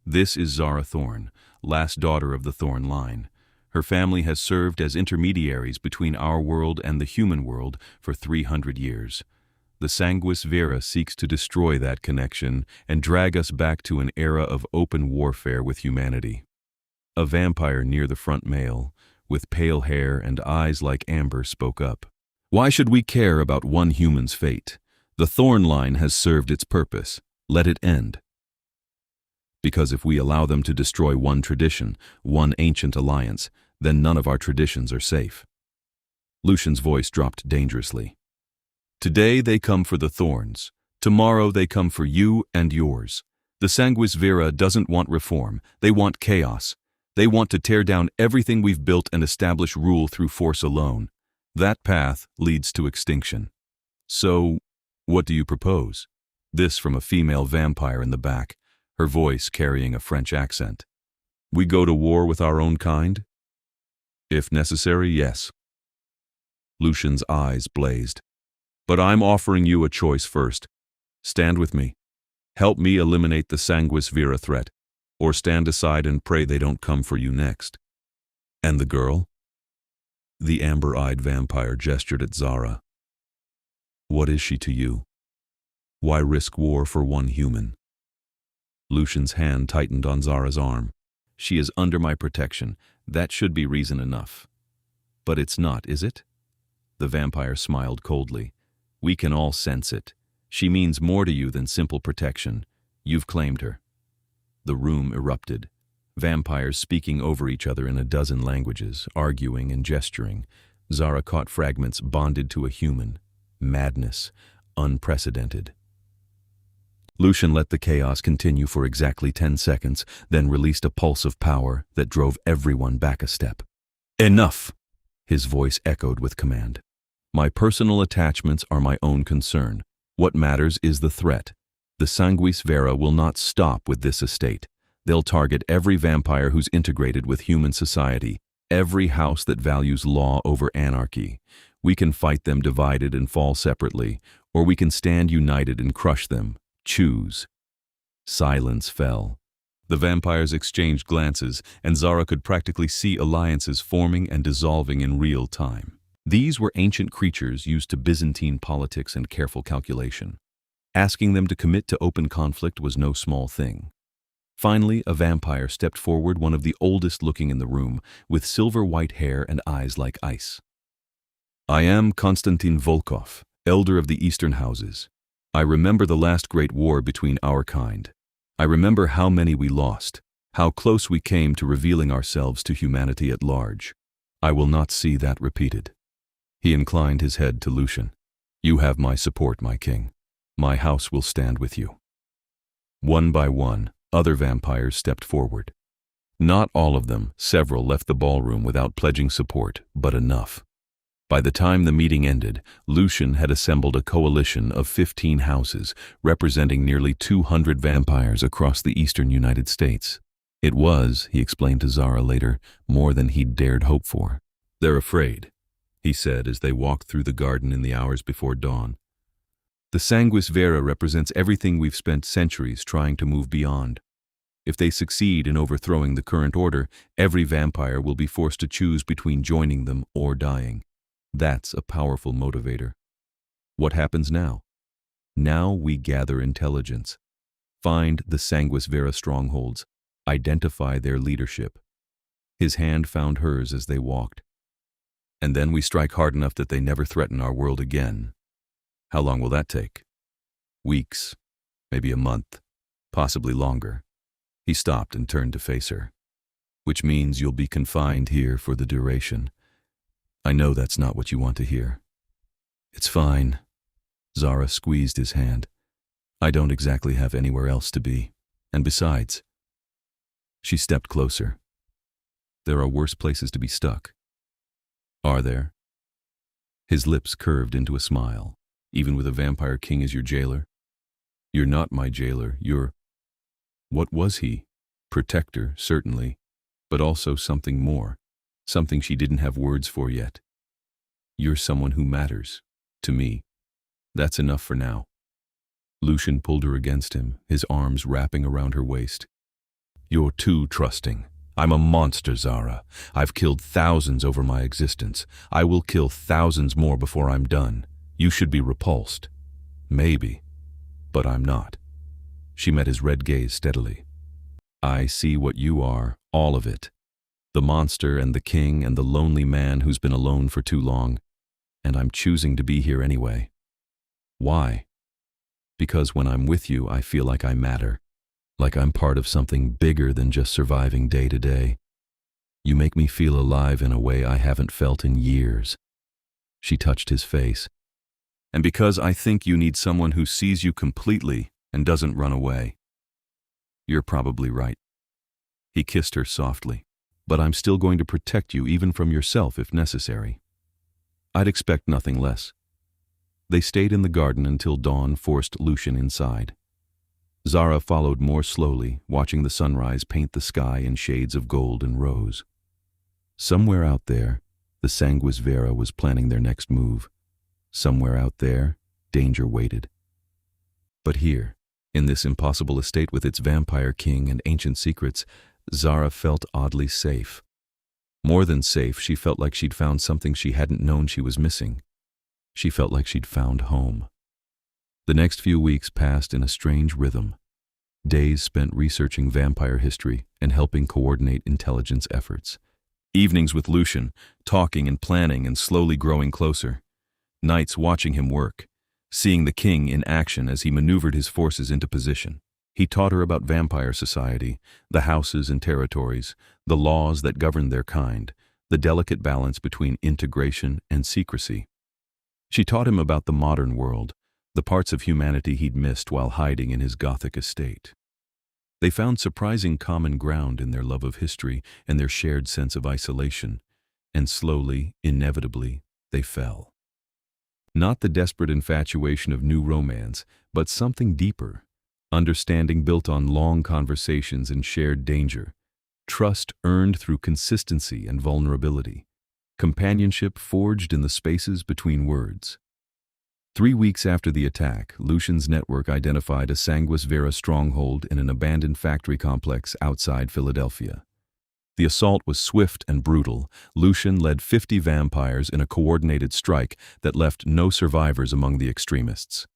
"This is Zara Thorne, last daughter of the Thorne line. Her family has served as intermediaries between our world and the human world for 300 years. The Sanguis Vera seeks to destroy that connection and drag us back to an era of open warfare with humanity." A vampire near the front male, with pale hair and eyes like amber, spoke up. "Why should we care about one human's fate? The Thorne line has served its purpose. Let it end." "Because if we allow them to destroy one tradition, one ancient alliance, then none of our traditions are safe." Lucian's voice dropped dangerously. "Today they come for the Thorns. Tomorrow they come for you and yours. The Sanguis Vera doesn't want reform. They want chaos. They want to tear down everything we've built and establish rule through force alone. That path leads to extinction. So, what do you propose?" This from a female vampire in the back, her voice carrying a French accent. "We go to war with our own kind?" "If necessary, yes." Lucian's eyes blazed. "But I'm offering you a choice first. Stand with me. Help me eliminate the Sanguis Vera threat, or stand aside and pray they don't come for you next." "And the girl?" The amber-eyed vampire gestured at Zara. "What is she to you? Why risk war for one human?" Lucian's hand tightened on Zara's arm. "She is under my protection. That should be reason enough." "But it's not, is it?" The vampire smiled coldly. "We can all sense it. She means more to you than simple protection. You've claimed her." The room erupted. Vampires speaking over each other in a dozen languages, arguing and gesturing. Zara caught fragments bonded to a human. Madness. Unprecedented. Lucian let the chaos continue for exactly 10 seconds, then released a pulse of power that drove everyone back a step. "Enough!" His voice echoed with command. "My personal attachments are my own concern. What matters is the threat. The Sanguis Vera will not stop with this estate. They'll target every vampire who's integrated with human society, every house that values law over anarchy. We can fight them divided and fall separately, or we can stand united and crush them. Choose." Silence fell. The vampires exchanged glances, and Zara could practically see alliances forming and dissolving in real time. These were ancient creatures used to Byzantine politics and careful calculation. Asking them to commit to open conflict was no small thing. Finally, a vampire stepped forward, one of the oldest looking in the room, with silver-white hair and eyes like ice. "I am Konstantin Volkov, elder of the Eastern Houses. I remember the last great war between our kind. I remember how many we lost, how close we came to revealing ourselves to humanity at large. I will not see that repeated." He inclined his head to Lucian. "You have my support, my king. My house will stand with you." One by one, other vampires stepped forward. Not all of them, several left the ballroom without pledging support, but enough. By the time the meeting ended, Lucian had assembled a coalition of 15 houses, representing nearly 200 vampires across the eastern United States. It was, he explained to Zara later, more than he'd dared hope for. "They're afraid. he said as they walked through the garden in the hours before dawn. The sanguis vera represents everything we've spent centuries trying to move beyond. If they succeed in overthrowing the current order, every vampire will be forced to choose between joining them or dying. That's a powerful motivator. What happens now? Now we gather intelligence, find the sanguis vera strongholds, identify their leadership. His hand found hers as they walked. And then we strike hard enough that they never threaten our world again. How long will that take? Weeks, maybe a month, possibly longer. He stopped and turned to face her. Which means you'll be confined here for the duration. I know that's not what you want to hear. It's fine. Zara squeezed his hand. I don't exactly have anywhere else to be. And besides, she stepped closer. There are worse places to be stuck. Are there? His lips curved into a smile. Even with a vampire king as your jailer? You're not my jailer, you're... What was he? Protector, certainly, but also something more, something she didn't have words for yet. You're someone who matters, to me. That's enough for now. Lucian pulled her against him, his arms wrapping around her waist. You're too trusting. I'm a monster, Zara. I've killed thousands over my existence. I will kill thousands more before I'm done. You should be repulsed. Maybe, but I'm not. She met his red gaze steadily. I see what you are, all of it. The monster and the king and the lonely man who's been alone for too long. And I'm choosing to be here anyway. Why? Because when I'm with you, I feel like I matter. Like I'm part of something bigger than just surviving day to day. You make me feel alive in a way I haven't felt in years. She touched his face. And because I think you need someone who sees you completely and doesn't run away. You're probably right. He kissed her softly. But I'm still going to protect you even from yourself if necessary. I'd expect nothing less. They stayed in the garden until dawn forced Lucian inside. Zara followed more slowly, watching the sunrise paint the sky in shades of gold and rose. Somewhere out there, the sanguis vera was planning their next move. Somewhere out there, danger waited. But here, in this impossible estate with its vampire king and ancient secrets, Zara felt oddly safe. More than safe, she felt like she'd found something she hadn't known she was missing. She felt like she'd found home. The next few weeks passed in a strange rhythm. Days spent researching vampire history and helping coordinate intelligence efforts. Evenings with Lucian, talking and planning and slowly growing closer. Nights watching him work, seeing the king in action as he maneuvered his forces into position. He taught her about vampire society, the houses and territories, the laws that govern their kind, the delicate balance between integration and secrecy. She taught him about the modern world, the parts of humanity he'd missed while hiding in his Gothic estate. They found surprising common ground in their love of history and their shared sense of isolation, and slowly, inevitably, they fell. Not the desperate infatuation of new romance, but something deeper. Understanding built on long conversations and shared danger. Trust earned through consistency and vulnerability. Companionship forged in the spaces between words. 3 weeks after the attack, Lucian's network identified a sanguis vera stronghold in an abandoned factory complex outside Philadelphia. The assault was swift and brutal. Lucian led 50 vampires in a coordinated strike that left no survivors among the extremists.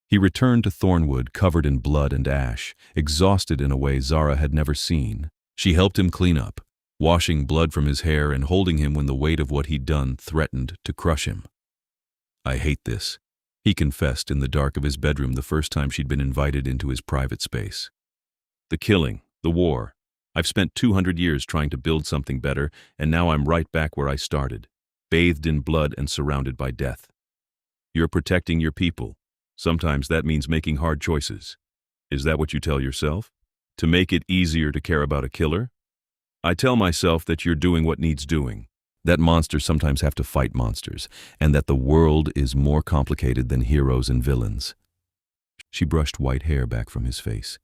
He returned to Thornwood covered in blood and ash, exhausted in a way Zara had never seen. She helped him clean up, washing blood from his hair and holding him when the weight of what he'd done threatened to crush him. I hate this, he confessed in the dark of his bedroom the first time she'd been invited into his private space. The killing, the war. I've spent 200 years trying to build something better, and now I'm right back where I started, bathed in blood and surrounded by death. You're protecting your people. Sometimes that means making hard choices. Is that what you tell yourself? To make it easier to care about a killer? I tell myself that you're doing what needs doing, that monsters sometimes have to fight monsters, and that the world is more complicated than heroes and villains. She brushed white hair back from his face.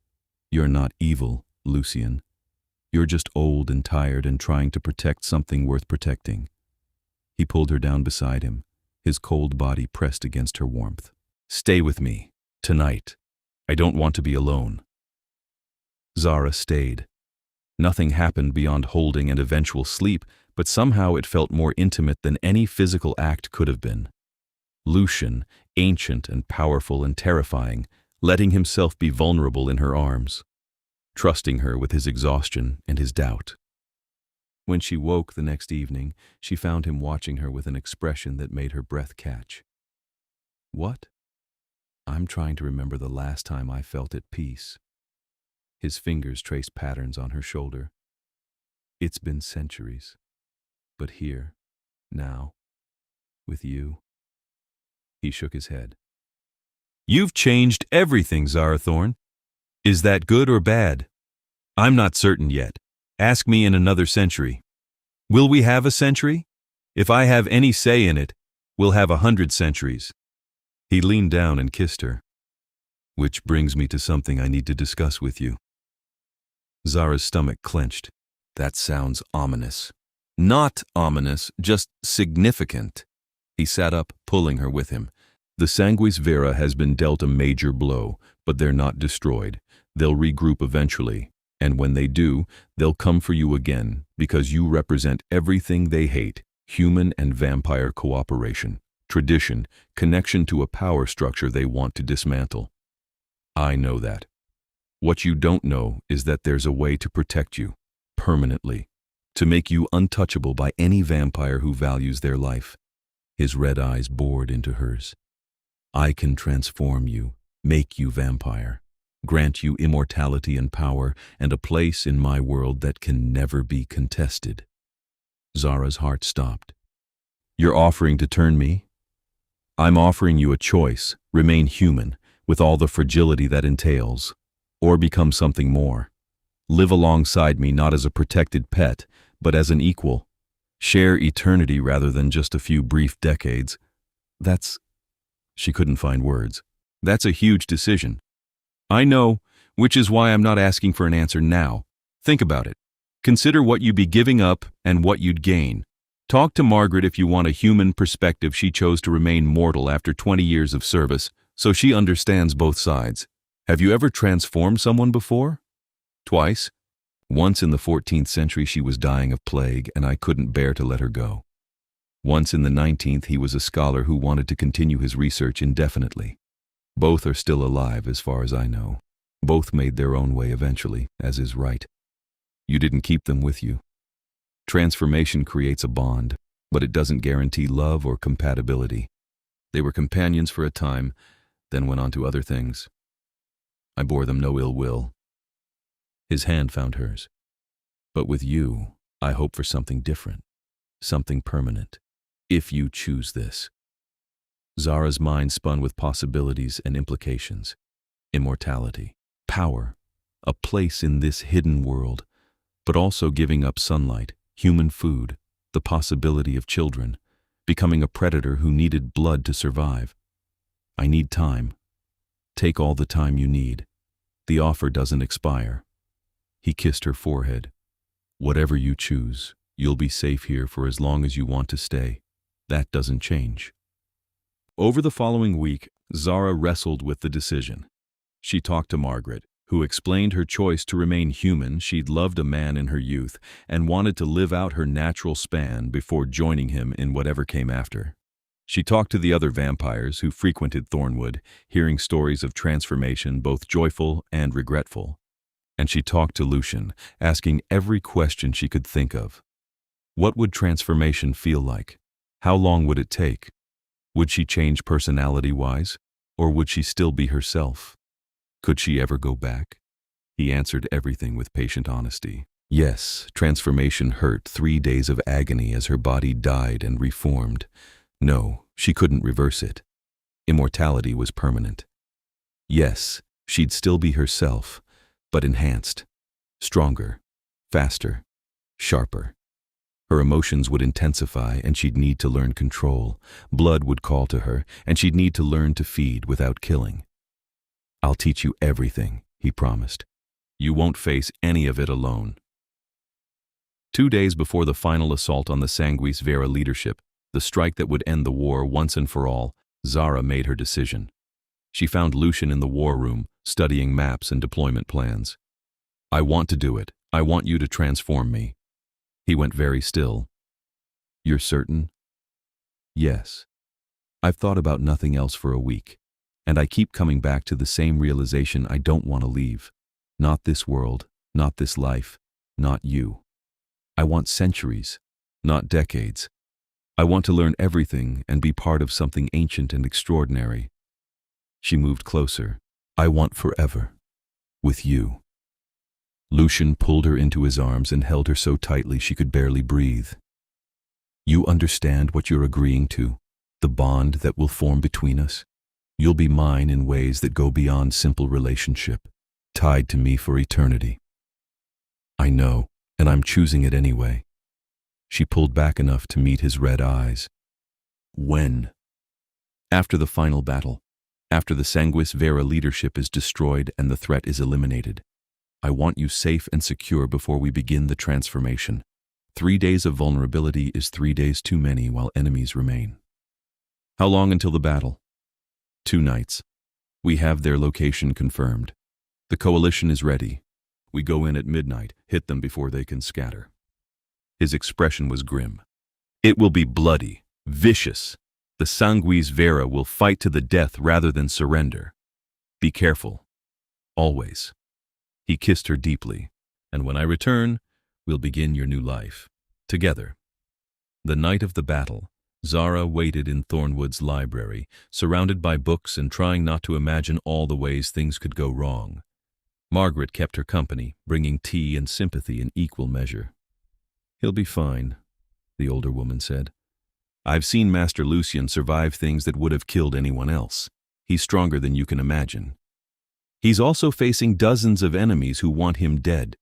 You're not evil, Lucian. You're just old and tired and trying to protect something worth protecting. He pulled her down beside him, his cold body pressed against her warmth. "Stay with me, tonight. I don't want to be alone." Zara stayed. Nothing happened beyond holding and eventual sleep, but somehow it felt more intimate than any physical act could have been. Lucian, ancient and powerful and terrifying, letting himself be vulnerable in her arms, trusting her with his exhaustion and his doubt. When she woke the next evening, she found him watching her with an expression that made her breath catch. "What?" "I'm trying to remember the last time I felt at peace." His fingers traced patterns on her shoulder. "It's been centuries. But here, now, with you." He shook his head. "You've changed everything, Zara Thorne. Is that good or bad? I'm not certain yet. Ask me in another century. Will we have a century? If I have any say in it, we'll have 100 centuries." He leaned down and kissed her. "Which brings me to something I need to discuss with you." Zara's stomach clenched. "That sounds ominous." "Not ominous, just significant." He sat up, pulling her with him. "The Sanguis Vera has been dealt a major blow, but they're not destroyed. They'll regroup eventually, and when they do, they'll come for you again, because you represent everything they hate: human and vampire cooperation, tradition, connection to a power structure they want to dismantle. I know that. What you don't know is that there's a way to protect you, permanently, to make you untouchable by any vampire who values their life." His red eyes bored into hers. "I can transform you, make you vampire, grant you immortality and power, and a place in my world that can never be contested." Zara's heart stopped. "You're offering to turn me?" "I'm offering you a choice: remain human, with all the fragility that entails, or become something more. Live alongside me not as a protected pet, but as an equal. Share eternity rather than just a few brief decades. That's—" She couldn't find words. "That's a huge decision." "I know, which is why I'm not asking for an answer now. Think about it. Consider what you'd be giving up and what you'd gain. Talk to Margaret if you want a human perspective. She chose to remain mortal after 20 years of service, so she understands both sides. Have you ever transformed someone before?" "Twice. Once in the 14th century she was dying of plague, and I couldn't bear to let her go. Once in the 19th he was a scholar who wanted to continue his research indefinitely. Both are still alive as far as I know. Both made their own way eventually, as is right. You didn't keep them with you. Transformation creates a bond, but it doesn't guarantee love or compatibility. They were companions for a time, then went on to other things. I bore them no ill will." His hand found hers. "But with you, I hope for something different, something permanent, if you choose this." Zara's mind spun with possibilities and implications. Immortality, power, a place in this hidden world, but also giving up sunlight, human food, the possibility of children, becoming a predator who needed blood to survive. "I need time. Take all the time you need. The offer doesn't expire." He kissed her forehead. "Whatever you choose, you'll be safe here for as long as you want to stay. That doesn't change." Over the following week, Zara wrestled with the decision. She talked to Margaret, who explained her choice to remain human. She'd loved a man in her youth and wanted to live out her natural span before joining him in whatever came after. She talked to the other vampires who frequented Thornwood, hearing stories of transformation, both joyful and regretful. And she talked to Lucian, asking every question she could think of. What would transformation feel like? How long would it take? Would she change personality-wise, or would she still be herself? Could she ever go back? He answered everything with patient honesty. Yes, transformation hurt, 3 days of agony as her body died and reformed. No, she couldn't reverse it. Immortality was permanent. Yes, she'd still be herself, but enhanced, stronger, faster, sharper. Her emotions would intensify and she'd need to learn control. Blood would call to her and she'd need to learn to feed without killing. "I'll teach you everything," he promised. "You won't face any of it alone." 2 days before the final assault on the Sanguis Vera leadership, the strike that would end the war once and for all, Zara made her decision. She found Lucian in the war room, studying maps and deployment plans. "I want to do it. I want you to transform me." He went very still. "You're certain?" "Yes. I've thought about nothing else for a week, and I keep coming back to the same realization I don't want to leave. Not this world, not this life, not you. I want centuries, not decades. I want to learn everything and be part of something ancient and extraordinary." She moved closer. "I want forever. With you." Lucian pulled her into his arms and held her so tightly she could barely breathe. "You understand what you're agreeing to, the bond that will form between us? You'll be mine in ways that go beyond simple relationship, tied to me for eternity." "I know, and I'm choosing it anyway." She pulled back enough to meet his red eyes. "When?" "After the final battle. After the Sanguis Vera leadership is destroyed and the threat is eliminated. I want you safe and secure before we begin the transformation. 3 days of vulnerability is 3 days too many while enemies remain." "How long until the battle?" 2 nights. We have their location confirmed. The coalition is ready. We go in at midnight, hit them before they can scatter." His expression was grim. "It will be bloody, vicious. The Sanguis Vera will fight to the death rather than surrender. Be careful. Always." He kissed her deeply. "And when I return, we'll begin your new life. Together." The night of the battle, Zara waited in Thornwood's library, surrounded by books and trying not to imagine all the ways things could go wrong. Margaret kept her company, bringing tea and sympathy in equal measure. "He'll be fine," the older woman said. "I've seen Master Lucian survive things that would have killed anyone else. He's stronger than you can imagine. He's also facing dozens of enemies who want him dead.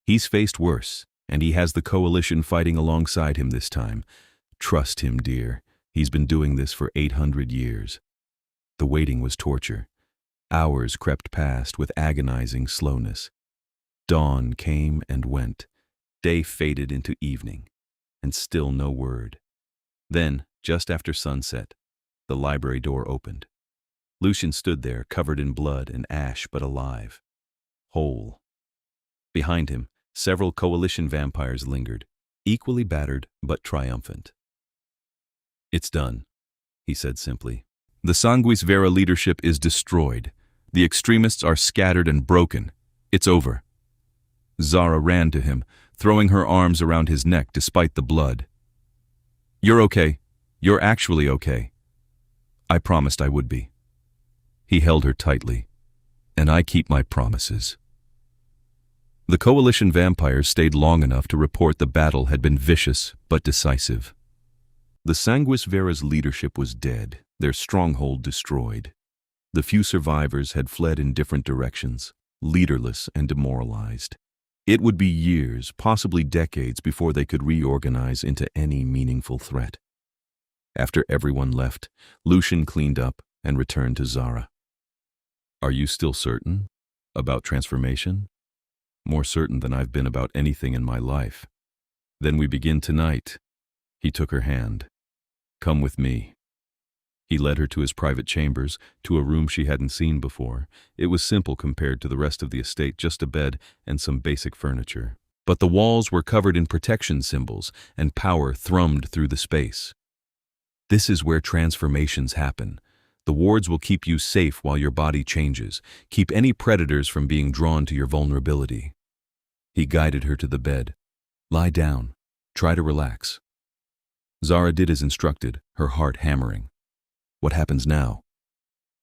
He's faced worse, and he has the coalition fighting alongside him this time. Trust him, dear. He's been doing this for 800 years. The waiting was torture. Hours crept past with agonizing slowness. Dawn came and went. Day faded into evening, and still no word. Then, just after sunset, the library door opened. Lucian stood there, covered in blood and ash, but alive. Whole. Behind him, several coalition vampires lingered, equally battered but triumphant. "It's done," he said simply. "The Sanguis Vera leadership is destroyed. The extremists are scattered and broken. It's over." Zara ran to him, throwing her arms around his neck despite the blood. "You're okay. You're actually okay. I promised I would be." He held her tightly. "And I keep my promises." The coalition vampires stayed long enough to report the battle had been vicious but decisive. The Sanguis Vera's leadership was dead, their stronghold destroyed. The few survivors had fled in different directions, leaderless and demoralized. It would be years, possibly decades, before they could reorganize into any meaningful threat. After everyone left, Lucian cleaned up and returned to Zara. "Are you still certain about transformation?" "More certain than I've been about anything in my life." "Then we begin tonight." He took her hand. "Come with me." He led her to his private chambers, to a room she hadn't seen before. It was simple compared to the rest of the estate, just a bed and some basic furniture. But the walls were covered in protection symbols, and power thrummed through the space. "This is where transformations happen. The wards will keep you safe while your body changes, keep any predators from being drawn to your vulnerability." He guided her to the bed. "Lie down. Try to relax." Zara did as instructed, her heart hammering. "What happens now?"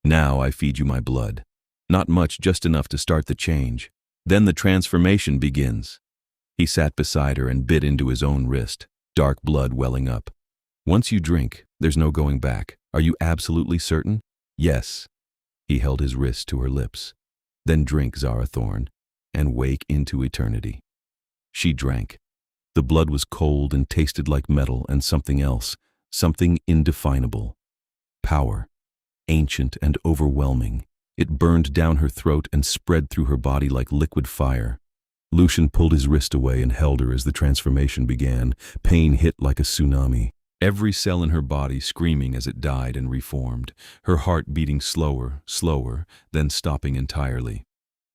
"Now I feed you my blood. Not much, just enough to start the change. Then the transformation begins." He sat beside her and bit into his own wrist, dark blood welling up. "Once you drink, there's no going back. Are you absolutely certain?" "Yes." He held his wrist to her lips. "Then drink, Zara Thorne, and wake into eternity." She drank. The blood was cold and tasted like metal and something else, something indefinable. Power, ancient and overwhelming. It burned down her throat and spread through her body like liquid fire. Lucian pulled his wrist away and held her as the transformation began. Pain hit like a tsunami. every cell in her body screaming as it died and reformed, her heart beating slower, slower, then stopping entirely.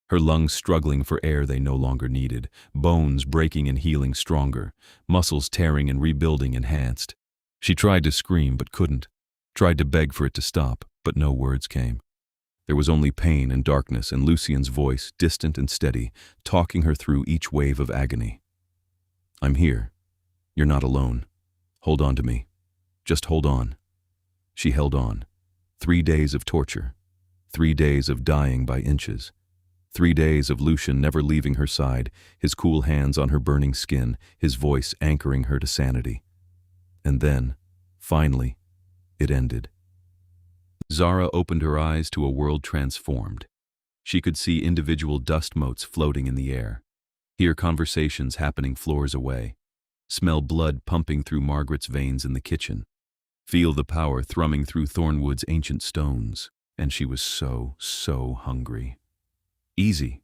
Her lungs struggling for air they no longer needed, bones breaking and healing stronger, muscles tearing and rebuilding enhanced. She tried to scream but couldn't, tried to beg for it to stop, but no words came. There was only pain and darkness and Lucian's voice, distant and steady, talking her through each wave of agony. "I'm here. You're not alone. Hold on to me. Just hold on." She held on. 3 days of torture. 3 days of dying by inches. 3 days of Lucian never leaving her side, his cool hands on her burning skin, his voice anchoring her to sanity. And then, finally, it ended. Zara opened her eyes to a world transformed. She could see individual dust motes floating in the air, hear conversations happening floors away, smell blood pumping through Margaret's veins in the kitchen, feel the power thrumming through Thornwood's ancient stones, and she was so hungry. Easy.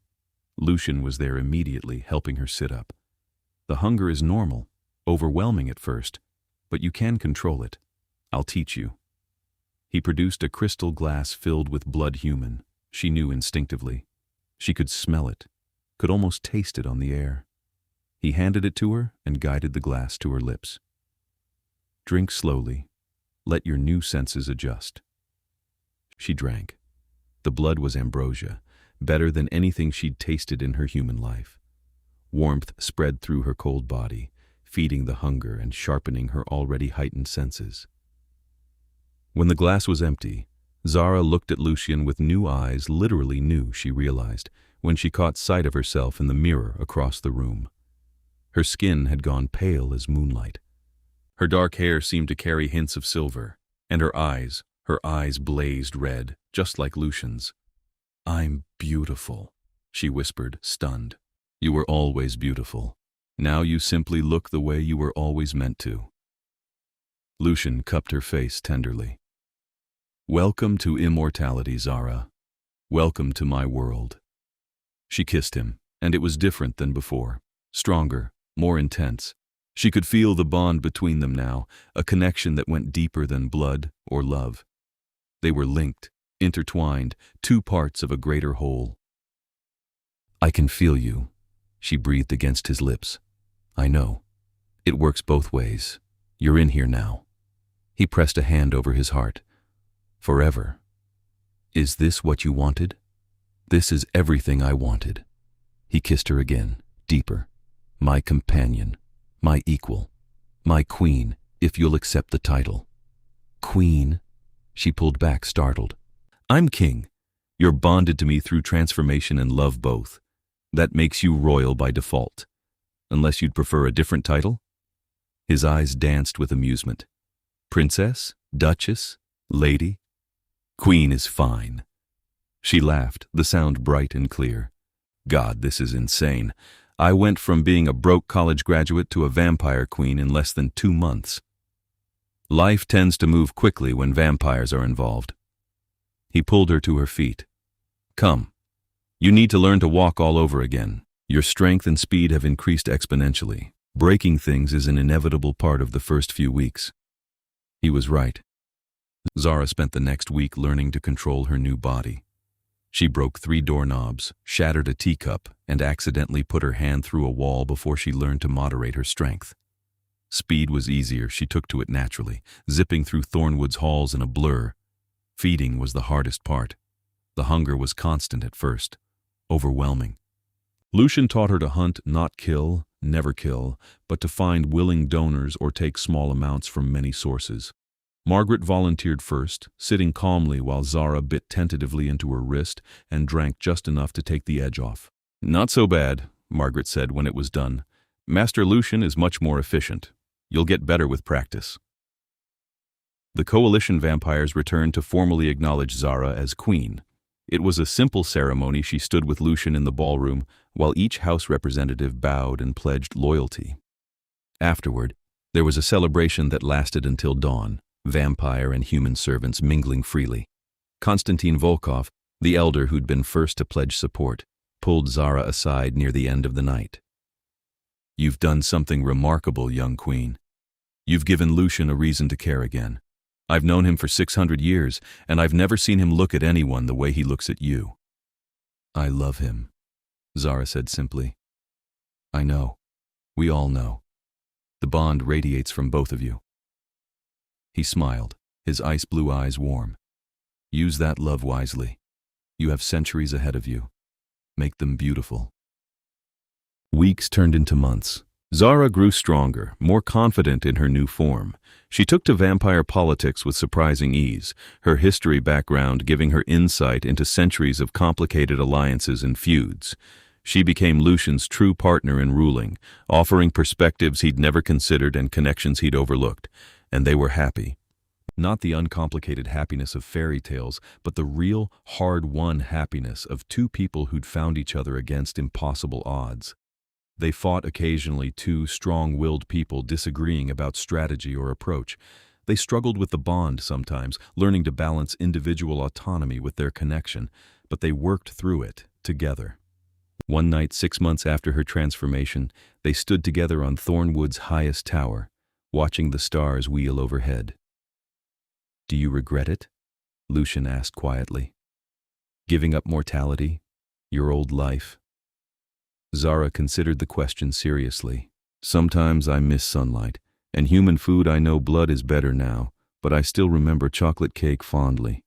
Lucian was there immediately, helping her sit up. The hunger is normal, overwhelming at first, but you can control it. I'll teach you. He produced a crystal glass filled with blood human. She knew instinctively. She could smell it, could almost taste it on the air. He handed it to her and guided the glass to her lips. "Drink slowly. Let your new senses adjust." She drank. The blood was ambrosia, better than anything she'd tasted in her human life. Warmth spread through her cold body, feeding the hunger and sharpening her already heightened senses. When the glass was empty, Zara looked at Lucian with new eyes, literally new, she realized, when she caught sight of herself in the mirror across the room. Her skin had gone pale as moonlight. Her dark hair seemed to carry hints of silver, and her eyes blazed red, just like Lucian's. "I'm beautiful," she whispered, stunned. "You were always beautiful. Now you simply look the way you were always meant to." Lucian cupped her face tenderly. "Welcome to immortality, Zara. Welcome to my world." She kissed him, and it was different than before. Stronger, more intense. She could feel the bond between them now, a connection that went deeper than blood or love. They were linked, intertwined, two parts of a greater whole. "I can feel you," she breathed against his lips. "I know. It works both ways. You're in here now." He pressed a hand over his heart. "Forever. Is this what you wanted?" "This is everything I wanted." He kissed her again, deeper. "My companion, my equal, my queen, if you'll accept the title." "Queen?" She pulled back, startled. "I'm king. You're bonded to me through transformation and love both. That makes you royal by default. Unless you'd prefer a different title?" His eyes danced with amusement. "Princess? Duchess? Lady? Queen is fine." She laughed, the sound bright and clear. "God, this is insane. I went from being a broke college graduate to a vampire queen in less than 2 months. Life tends to move quickly when vampires are involved." He pulled her to her feet. "Come. You need to learn to walk all over again. Your strength and speed have increased exponentially. Breaking things is an inevitable part of the first few weeks." He was right. Zara spent the next week learning to control her new body. She broke 3 doorknobs, shattered a teacup, and accidentally put her hand through a wall before she learned to moderate her strength. Speed was easier, she took to it naturally, zipping through Thornwood's halls in a blur. Feeding was the hardest part. The hunger was constant at first, overwhelming. Lucian taught her to hunt, not kill, never kill, but to find willing donors or take small amounts from many sources. Margaret volunteered first, sitting calmly while Zara bit tentatively into her wrist and drank just enough to take the edge off. "Not so bad," Margaret said when it was done. "Master Lucian is much more efficient. You'll get better with practice." The coalition vampires returned to formally acknowledge Zara as queen. It was a simple ceremony. She stood with Lucian in the ballroom, while each house representative bowed and pledged loyalty. Afterward, there was a celebration that lasted until dawn, vampire and human servants mingling freely. Konstantin Volkov, the elder who'd been first to pledge support, pulled Zara aside near the end of the night. "You've done something remarkable, young queen. You've given Lucian a reason to care again. I've known him for 600 years, and I've never seen him look at anyone the way he looks at you." "I love him," Zara said simply. "I know. We all know. The bond radiates from both of you." He smiled, his ice blue eyes warm. "Use that love wisely. You have centuries ahead of you. Make them beautiful." Weeks turned into months. Zara grew stronger, more confident in her new form. She took to vampire politics with surprising ease, her history background giving her insight into centuries of complicated alliances and feuds. She became Lucian's true partner in ruling, offering perspectives he'd never considered and connections he'd overlooked, and they were happy. Not the uncomplicated happiness of fairy tales, but the real, hard-won happiness of two people who'd found each other against impossible odds. They fought occasionally, two strong-willed people disagreeing about strategy or approach. They struggled with the bond sometimes, learning to balance individual autonomy with their connection, but they worked through it together. One night, 6 months after her transformation, they stood together on Thornwood's highest tower, watching the stars wheel overhead. "Do you regret it?" Lucian asked quietly. "Giving up mortality? Your old life?" Zara considered the question seriously. "Sometimes I miss sunlight, and human food. I know blood is better now, but I still remember chocolate cake fondly."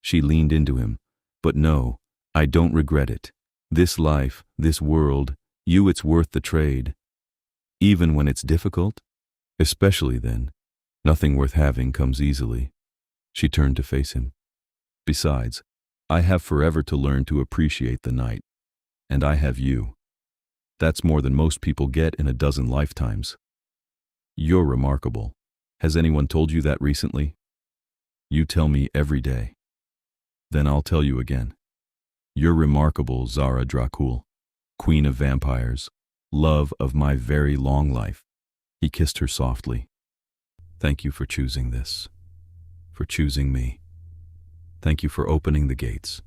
She leaned into him. "But no, I don't regret it. This life, this world, it's worth the trade. Even when it's difficult? Especially then. Nothing worth having comes easily." She turned to face him. "Besides, I have forever to learn to appreciate the night. And I have you. That's more than most people get in a dozen lifetimes. You're remarkable. Has anyone told you that recently? You tell me every day. Then I'll tell you again. You're remarkable, Zara Thorne, queen of vampires, love of my very long life." He kissed her softly. "Thank you for choosing this. For choosing me. Thank you for opening the gates.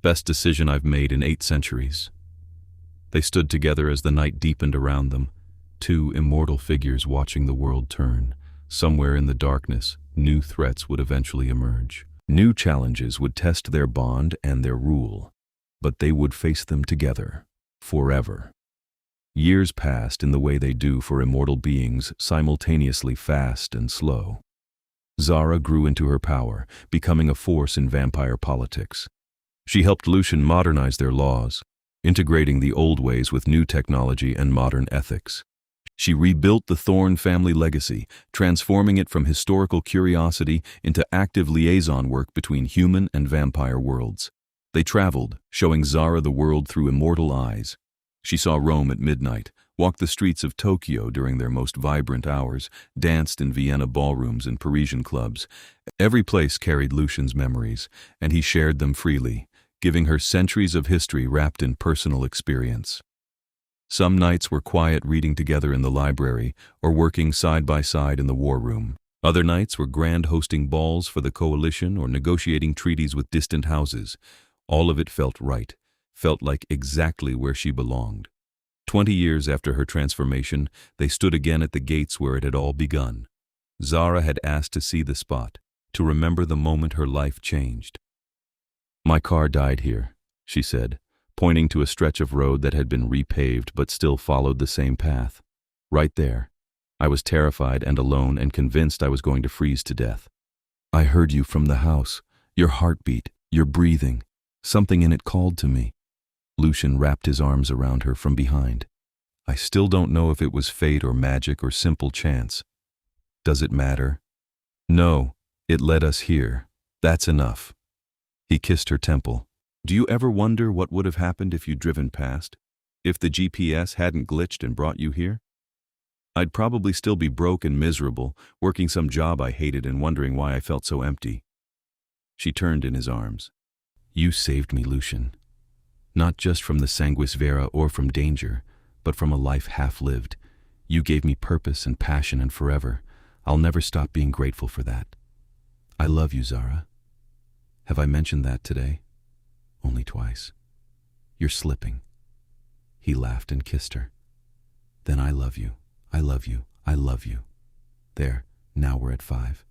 Best decision I've made in 8 centuries. They stood together as the night deepened around them, two immortal figures watching the world turn. Somewhere in the darkness, new threats would eventually emerge. New challenges would test their bond and their rule, but they would face them together, forever. Years passed in the way they do for immortal beings, simultaneously fast and slow. Zara grew into her power, becoming a force in vampire politics. She helped Lucian modernize their laws, integrating the old ways with new technology and modern ethics. She rebuilt the Thorne family legacy, transforming it from historical curiosity into active liaison work between human and vampire worlds. They traveled, showing Zara the world through immortal eyes. She saw Rome at midnight, walked the streets of Tokyo during their most vibrant hours, danced in Vienna ballrooms and Parisian clubs. Every place carried Lucian's memories, and he shared them freely, giving her centuries of history wrapped in personal experience. Some nights were quiet, reading together in the library or working side by side in the war room. Other nights were grand, hosting balls for the coalition or negotiating treaties with distant houses. All of it felt right, felt like exactly where she belonged. 20 years after her transformation, they stood again at the gates where it had all begun. Zara had asked to see the spot, to remember the moment her life changed. "My car died here," she said, pointing to a stretch of road that had been repaved but still followed the same path. "Right there. I was terrified and alone and convinced I was going to freeze to death. I heard you from the house, your heartbeat, your breathing. Something in it called to me." Lucian wrapped his arms around her from behind. "I still don't know if it was fate or magic or simple chance. Does it matter? No, it led us here. That's enough." He kissed her temple. "Do you ever wonder what would have happened if you'd driven past? If the GPS hadn't glitched and brought you here? I'd probably still be broke and miserable, working some job I hated and wondering why I felt so empty." She turned in his arms. "You saved me, Lucian. Not just from the sanguis vera or from danger, but from a life half-lived. You gave me purpose and passion, and forever. I'll never stop being grateful for that. I love you, Zara. Have I mentioned that today? Only twice. You're slipping." He laughed and kissed her. "Then I love you, I love you, I love you. There, now we're at 5.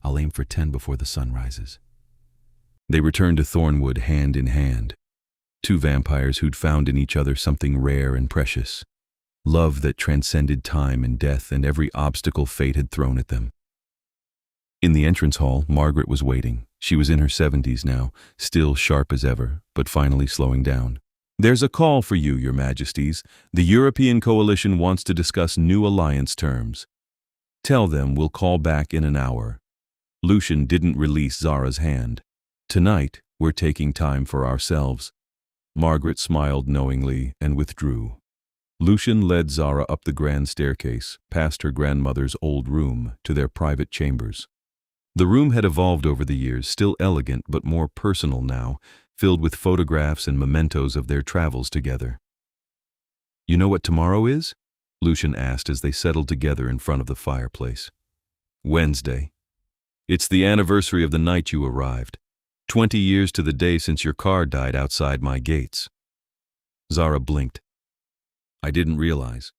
I'll aim for 10 before the sun rises. They returned to Thornwood hand in hand. Two vampires who'd found in each other something rare and precious. Love that transcended time and death and every obstacle fate had thrown at them. In the entrance hall, Margaret was waiting. She was in her 70s now, still sharp as ever, but finally slowing down. "There's a call for you, Your Majesties. The European Coalition wants to discuss new alliance terms. Tell them we'll call back in an hour." Lucian didn't release Zara's hand. "Tonight, we're taking time for ourselves." Margaret smiled knowingly and withdrew. Lucian led Zara up the grand staircase, past her grandmother's old room, to their private chambers. The room had evolved over the years, still elegant but more personal now, filled with photographs and mementos of their travels together. "You know what tomorrow is?" Lucian asked as they settled together in front of the fireplace. "Wednesday. It's the anniversary of the night you arrived. 20 years to the day since your car died outside my gates." Zara blinked. "I didn't realize.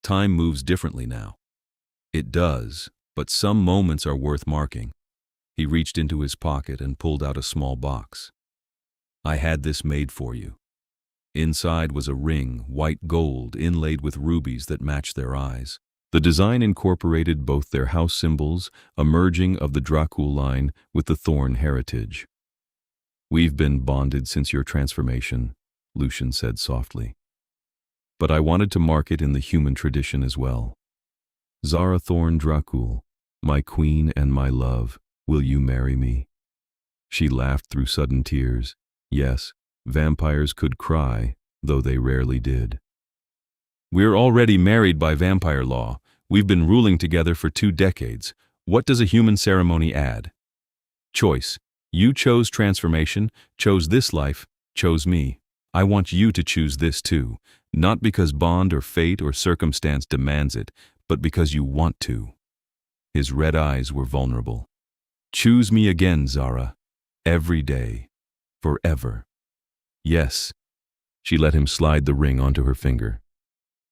Time moves differently now." "It does, but some moments are worth marking." He reached into his pocket and pulled out a small box. "I had this made for you." Inside was a ring, white gold, inlaid with rubies that matched their eyes. The design incorporated both their house symbols, a merging of the Dracul line with the Thorne heritage. "We've been bonded since your transformation," Lucian said softly. "But I wanted to mark it in the human tradition as well. Zara Thorne Dracul, my queen and my love, will you marry me?" She laughed through sudden tears. Yes, vampires could cry, though they rarely did. "We're already married by vampire law. We've been ruling together for 2 decades. What does a human ceremony add?" "Choice. You chose transformation, chose this life, chose me. I want you to choose this too, not because bond or fate or circumstance demands it, but because you want to." His red eyes were vulnerable. "Choose me again, Zara. Every day. Forever." "Yes." She let him slide the ring onto her finger.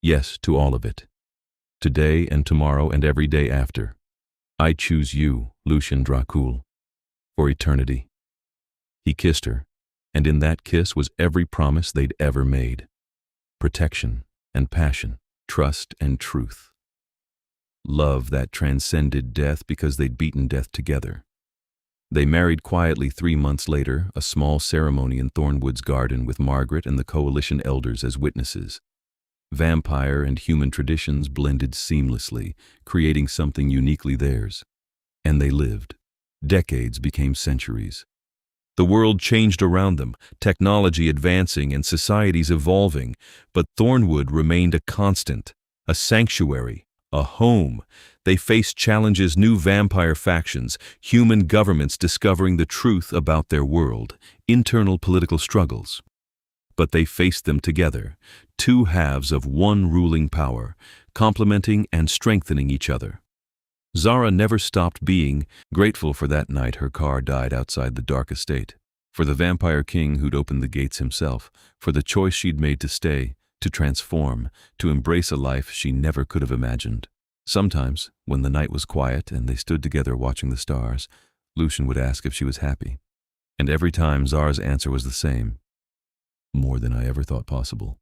"Yes to all of it. Today and tomorrow and every day after. I choose you, Lucian Dracul, for eternity." He kissed her, and in that kiss was every promise they'd ever made. Protection and passion, trust and truth. Love that transcended death because they'd beaten death together. They married quietly 3 months later, a small ceremony in Thornwood's garden with Margaret and the coalition elders as witnesses. Vampire and human traditions blended seamlessly, creating something uniquely theirs. And they lived. Decades became centuries. The world changed around them, technology advancing and societies evolving, but Thornwood remained a constant, a sanctuary, a home. They faced challenges, new vampire factions, human governments discovering the truth about their world, internal political struggles. But they faced them together, 2 halves of one ruling power, complementing and strengthening each other. Zara never stopped being grateful for that night her car died outside the dark estate, for the vampire king who'd opened the gates himself, for the choice she'd made to stay, to transform, to embrace a life she never could have imagined. Sometimes, when the night was quiet and they stood together watching the stars, Lucian would ask if she was happy. And every time Zara's answer was the same. "More than I ever thought possible.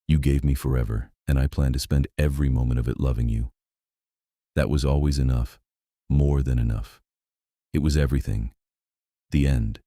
You gave me forever, and I plan to spend every moment of it loving you." That was always enough, more than enough. It was everything. The end.